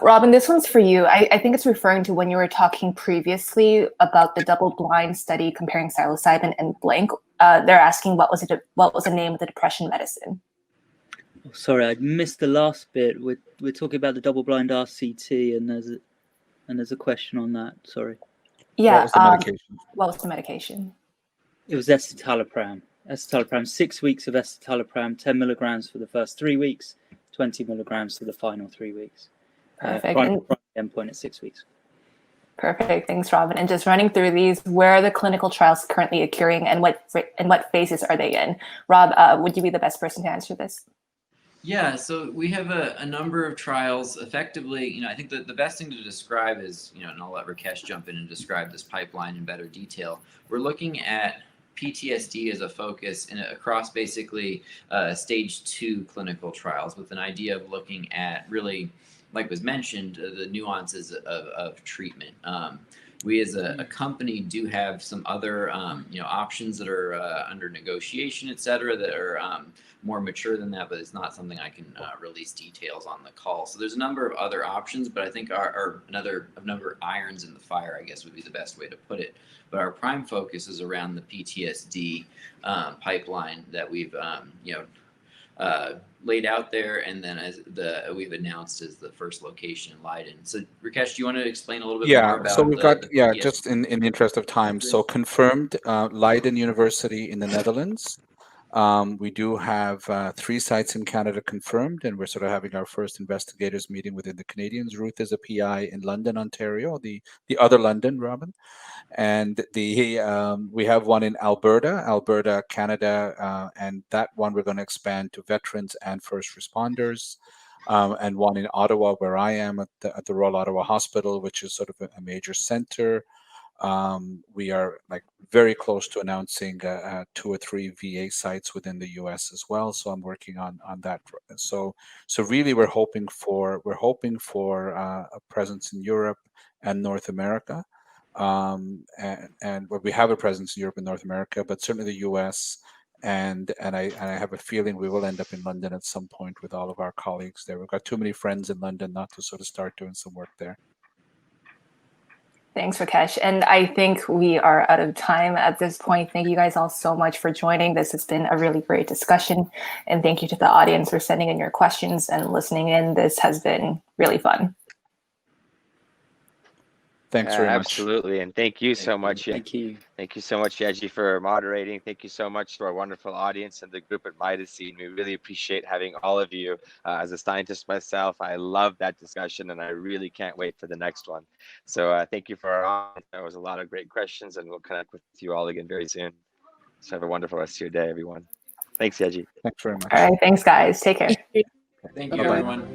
Robin, this one's for you. I think it's referring to when you were talking previously about the double-blind study comparing psilocybin and blank. They're asking what was the name of the depression medicine? Oh, sorry, I missed the last bit. We're talking about the double-blind RCT, and there's a question on that. Sorry. Yeah. What was the medication? What was the medication? It was escitalopram. 6 weeks of escitalopram, 10 milligrams for the first 3 weeks, 20 milligrams for the final 3 weeks. Perfect. Primary endpoint at 6 weeks. Perfect. Thanks, Robin. And just running through these, where are the clinical trials currently occurring and what phases are they in? Rob, would you be the best person to answer this? Yeah, so we have a number of trials. Effectively, I think the best thing to describe is, and I'll let Rakesh jump in and describe this pipeline in better detail. We're looking at PTSD as a focus across basically stage 2 clinical trials with an idea of looking at really, like was mentioned, the nuances of treatment. We as a company do have some other options that are under negotiation, et cetera, that are more mature than that, but it's not something I can release details on the call. So there's a number of other options, but I think our number of irons in the fire, I guess, would be the best way to put it. But our prime focus is around the PTSD pipeline that we've laid out there, and then as we've announced as the first location in Leiden. So Rakesh, do you want to explain a little bit more about so we've got PTSD? just in the interest of time. So confirmed, Leiden University in the Netherlands. We do have 3 sites in Canada confirmed, and we're sort of having our first investigators meeting within the Canadians. Ruth is a PI in London, Ontario, the other London, Robin. And we have one in Alberta, Canada, and that one we're going to expand to veterans and first responders. And one in Ottawa, where I am at the Royal Ottawa Hospital, which is sort of a major center. We are very close to announcing 2 or 3 VA sites within the U.S. as well. So I'm working on that. So really, we're hoping for a presence in Europe and North America. And we have a presence in Europe and North America, but certainly the U.S. and I have a feeling we will end up in London at some point with all of our colleagues there. We've got too many friends in London not to sort of start doing some work there. Thanks, Rakesh. And I think we are out of time at this point. Thank you guys all so much for joining. This has been a really great discussion. And thank you to the audience for sending in your questions and listening in. This has been really fun. Thanks very much. Absolutely. And thank you so much. Thank you. Thank you so much, Yeji, for moderating. Thank you so much to our wonderful audience and the group at Mydecine. We really appreciate having all of you. As a scientist myself, I love that discussion, and I really can't wait for the next one. So thank you for our audience. That was a lot of great questions, and we'll connect with you all again very soon. So have a wonderful rest of your day, everyone. Thanks, Yeji. Thanks very much. All right. Thanks, guys. Take care. Thank you, Bye-bye. everyone.